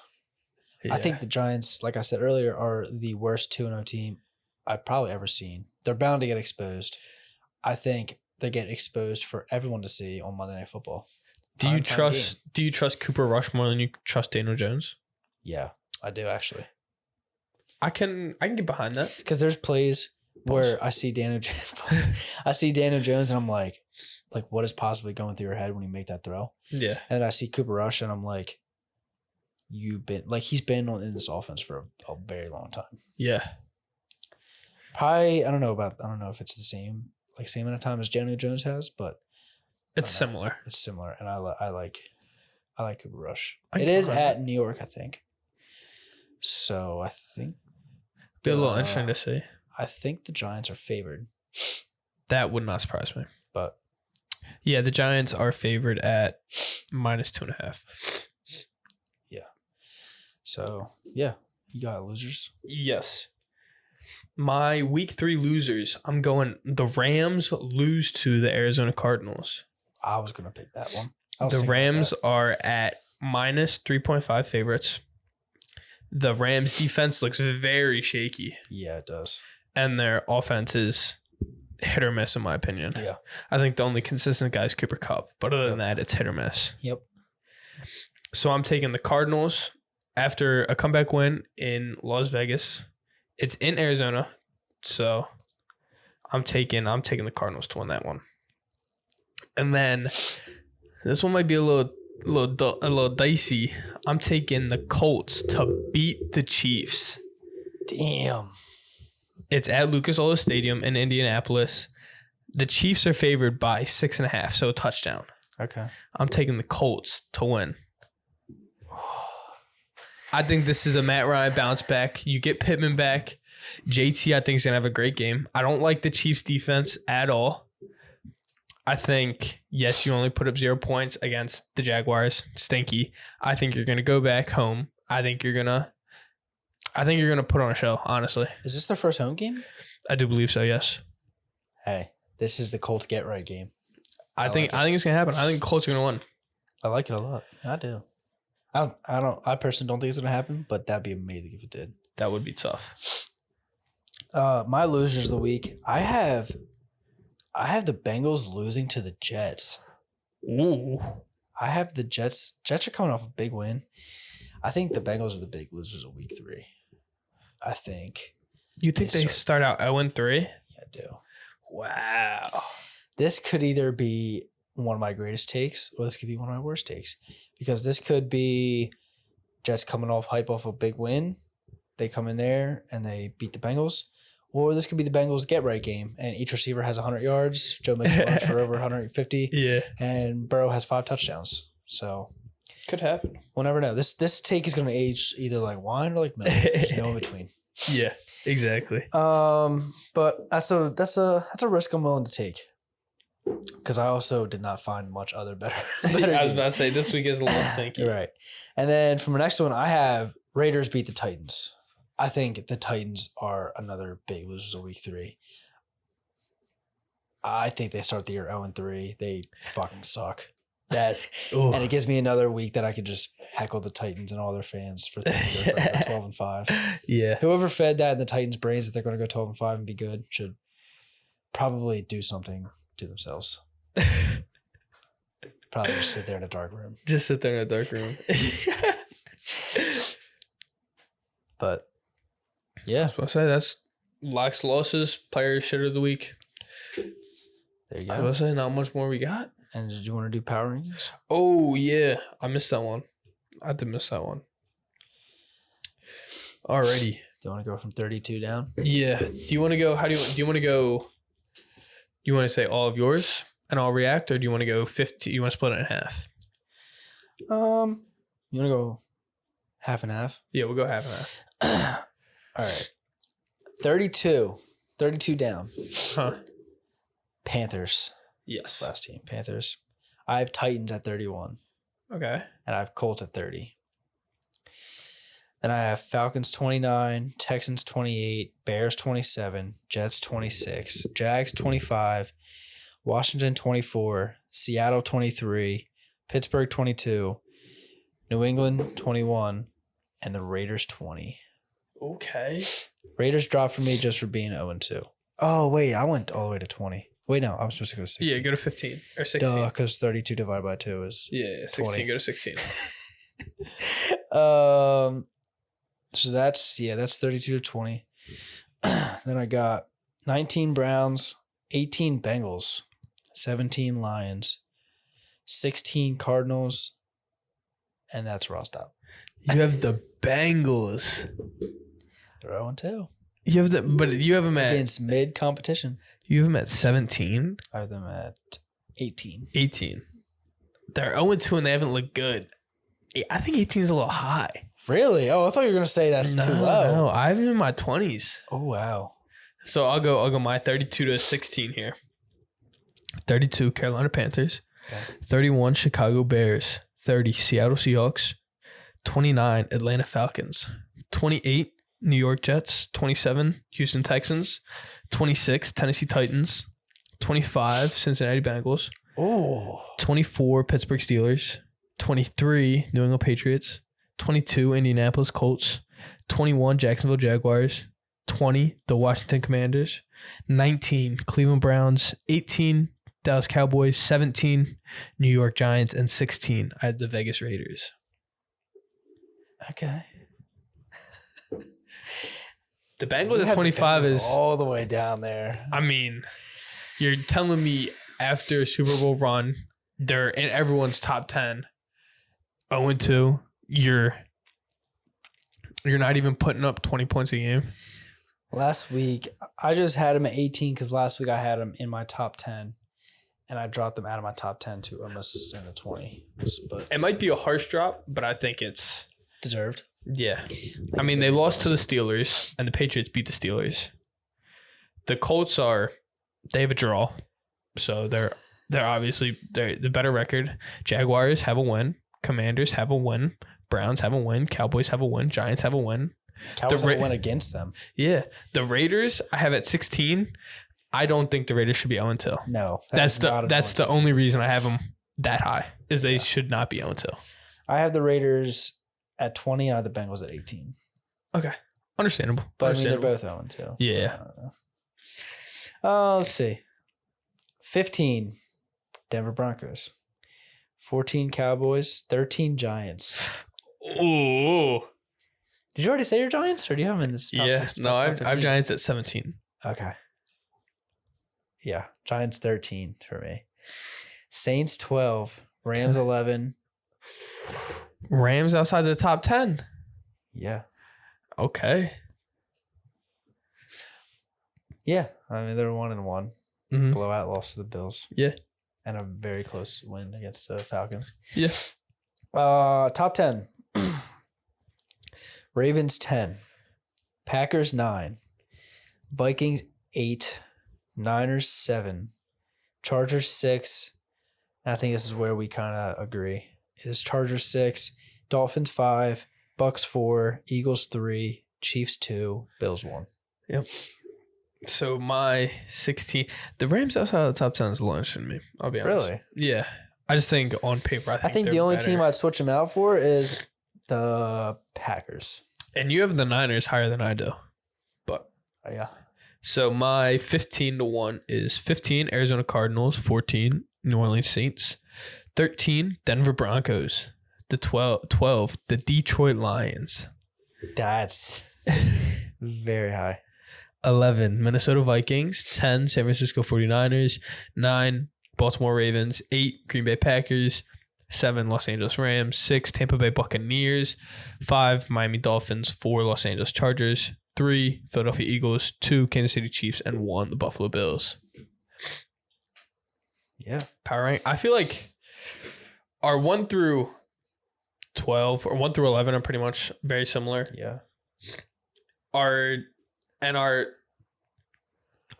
Yeah. I think the Giants, like I said earlier, are the worst 2-0 team I've probably ever seen. They're bound to get exposed. I think they get exposed for everyone to see on Monday Night Football. Do you trust Cooper Rush more than you trust Daniel Jones? Yeah, I do actually. I can get behind that. Because there's plays where I see Daniel Jones and I'm like, what is possibly going through your head when you make that throw? Yeah. And I see Cooper Rush and I'm like, he's been in this offense for a very long time. Yeah. Probably, I don't know if it's the same amount of time as Daniel Jones has, but it's similar. It's similar, and I like Cooper Rush. It is at New York, I think. So I think be a little interesting to see. I think the Giants are favored. That would not surprise me. But yeah, the Giants are favored at -2.5. Yeah. So yeah, you got losers. Yes. My week 3 losers, I'm going the Rams lose to the Arizona Cardinals. I was going to pick that one. The Rams are at -3.5 favorites. The Rams defense looks very shaky. Yeah, it does. And their offense is hit or miss, in my opinion. Yeah. I think the only consistent guy is Cooper Kupp. But other than that, it's hit or miss. Yep. So I'm taking the Cardinals after a comeback win in Las Vegas. It's in Arizona. So I'm taking the Cardinals to win that one. And then this one might be a little dicey. I'm taking the Colts to beat the Chiefs. Damn. It's at Lucas Oil Stadium in Indianapolis. The Chiefs are favored by 6.5, so a touchdown. Okay. I'm taking the Colts to win. I think this is a Matt Ryan bounce back. You get Pittman back. JT, I think, is going to have a great game. I don't like the Chiefs defense at all. I think, yes, you only put up 0 points against the Jaguars. Stinky. I think you're going to go back home. I think you're going to put on a show, honestly. Is this their first home game? I do believe so, yes. Hey, this is the Colts get right game. I think it's going to happen. I think the Colts are going to win. I like it a lot. I do. I personally don't think it's going to happen, but that'd be amazing if it did. That would be tough. My losers of the week, I have the Bengals losing to the Jets. Ooh. I have the Jets. Jets are coming off a big win. I think the Bengals are the big losers of week 3. I think. You think they start out 0-3? Yeah, I do. Wow. This could either be one of my greatest takes or this could be one of my worst takes. Because this could be Jets coming off hype off a big win. They come in there and they beat the Bengals. Or this could be the Bengals get-right game, and each receiver has 100 yards. Joe makes a run for over 150. Yeah. And Burrow has 5 touchdowns. So could happen. We'll never know. This take is going to age either like wine or like milk. There's no in between. Yeah, exactly. But that's a risk I'm willing to take. Because I also did not find much other better. I was about to say, this week is a little stinky. You're right. And then from the next one, I have Raiders beat the Titans. I think the Titans are another big losers of week 3. I think they start the year 0-3. They fucking suck. And it gives me another week that I could just heckle the Titans and all their fans for thinking they're going to go 12-5. Yeah. Whoever fed that in the Titans' brains that they're going to go 12-5 and be good should probably do something to themselves. Probably just sit there in a dark room. Just sit there in a dark room. But yeah. I was say that's locks, losses, player shitter of the week. There you go. I was say not much more we got. And did you want to do power rankings? Oh, yeah. I missed that one. I did miss that one. Alrighty. Do you want to go from 32 down? Yeah. Do you want to go? Do you want to go? Do you want to say all of yours and I'll react, or do you want to go 50? You want to split it in half? You want to go half and half? Yeah, we'll go half and half. All right. 32 down. Huh? Panthers. Yes. Last team, Panthers. I have Titans at 31. Okay. And I have Colts at 30. Then I have Falcons 29, Texans 28, Bears 27, Jets 26, Jags 25, Washington 24, Seattle 23, Pittsburgh 22, New England 21, and the Raiders 20. Okay. Raiders dropped for me just for being 0-2. Oh, wait, I went all the way to 20. Wait, no, I'm supposed to go to 16. Yeah, go to 15 or 16. Duh, because 32 divided by 2 is... Yeah, 16. 20. Go to 16. So that's 32 to 20. Then I got 19 Browns, 18 Bengals, 17 Lions, 16 Cardinals, and that's raw stop. You have the Bengals. They're 0-2. You have but you have them at Against mid competition. You have them at 17. I have them at 18. 18. They're 0-2 and they haven't looked good. I think 18 is a little high. Really? Oh, I thought you were gonna say that's too low. No, I have them in my 20s. Oh wow. So I'll go my 32 to 16 here. 32 Carolina Panthers. Okay. 31 Chicago Bears. 30 Seattle Seahawks. 29 Atlanta Falcons. 28 New York Jets. 27 Houston Texans. 26 Tennessee Titans. 25 Cincinnati Bengals. Oh. 24 Pittsburgh Steelers. 23 New England Patriots. 22 Indianapolis Colts. 21 Jacksonville Jaguars. 20 the Washington Commanders. 19 Cleveland Browns. 18 Dallas Cowboys. 17 New York Giants. And 16 I had the Vegas Raiders. Okay. The Bengals at 25 is all the way down there. I mean, you're telling me after a Super Bowl run, they're in everyone's top 10. 0-2. You're not even putting up 20 points a game. Last week, I just had them at 18 because last week I had them in my top 10, and I dropped them out of my top 10 to almost in the 20. But It might be a harsh drop, but I think it's deserved. yeah. I mean, they lost to the Steelers, and the Patriots beat the Steelers. The Colts they have a draw, so they're obviously the better record. Jaguars have a win. Commanders have a win. Browns have a win. Cowboys have a win. Giants have a win. Cowboys have a win against them. Yeah. The Raiders I have at 16. I don't think the Raiders should be 0-2. No. That's the only reason I have them that high is they should not be 0-2. I have the Raiders at 20 and I have the Bengals at 18. Okay. Understandable. But I mean, they're both 0-2. Yeah. Let's see. 15, Denver Broncos. 14 Cowboys. 13 Giants. Oh. Did you already say your Giants, or do you have them in this top Yeah. six, No, top I have 15? Giants at 17. Okay. Yeah, Giants 13 for me. Saints 12. Rams 11. Rams outside the top 10. Yeah. Okay. Yeah. I mean, they're 1-1. Mm-hmm. Blowout loss to the Bills. Yeah. And a very close win against the Falcons. Yeah. Top 10. Ravens 10. Packers 9. Vikings 8. Niners 7. Chargers 6. And I think this is where we kind of agree. It is Chargers 6. Dolphins 5. Bucks 4. Eagles 3. Chiefs 2. Bills 1. Yep. So my 16, the Rams outside of the top 10 is low to me. I'll be honest. Really? Yeah. I just think on paper, I think the only team I'd switch them out for is the Packers. And you have the Niners higher than I do. But Yeah. so my 15-1 is 15 Arizona Cardinals, 14 New Orleans Saints, 13 Denver Broncos, the 12 the Detroit Lions, That's very high. 11 Minnesota Vikings, 10 San Francisco 49ers, 9 Baltimore Ravens. 8, Green Bay Packers. 7, Los Angeles Rams. 6, Tampa Bay Buccaneers. 5, Miami Dolphins. 4, Los Angeles Chargers. 3, Philadelphia Eagles. 2, Kansas City Chiefs. And 1, the Buffalo Bills. Yeah. Power rank. I feel like our 1 through 12 or 1 through 11 are pretty much very similar. Yeah. Our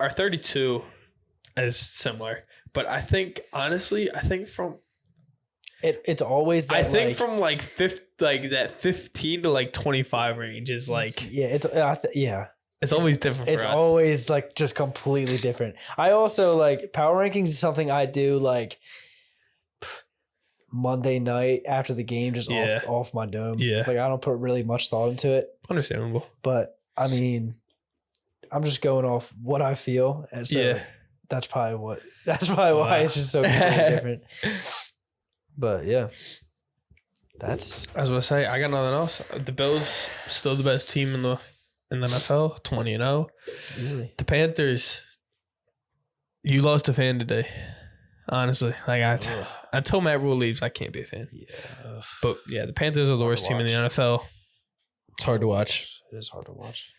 32 is similar. But I think, honestly, from it's always that, from like that 15 to like 25 range is like, yeah, it's always different for it's us. always like just completely different. I also like power rankings is something I do like Monday night after the game, just off my dome. Yeah. Like I don't put really much thought into it. Understandable. But I mean, I'm just going off what I feel. And so that's probably why it's just so completely different. But yeah. I was gonna say, I got nothing else. The Bills still the best team in the NFL, 20-0. Really? The Panthers, you lost a fan today. Honestly, like until Matt Rule leaves, I can't be a fan. Yeah. But yeah, the Panthers are the worst team in the NFL. It's hard to watch. It is hard to watch.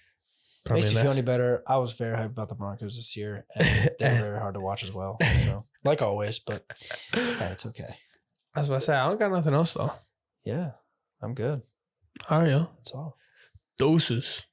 Makes you feel any better. I was very hyped about the Broncos this year, and they're very hard to watch as well. So, like always, but yeah, it's okay. I was about to say, I don't got nothing else though. Yeah, I'm good. All right, yo. That's all. Doses.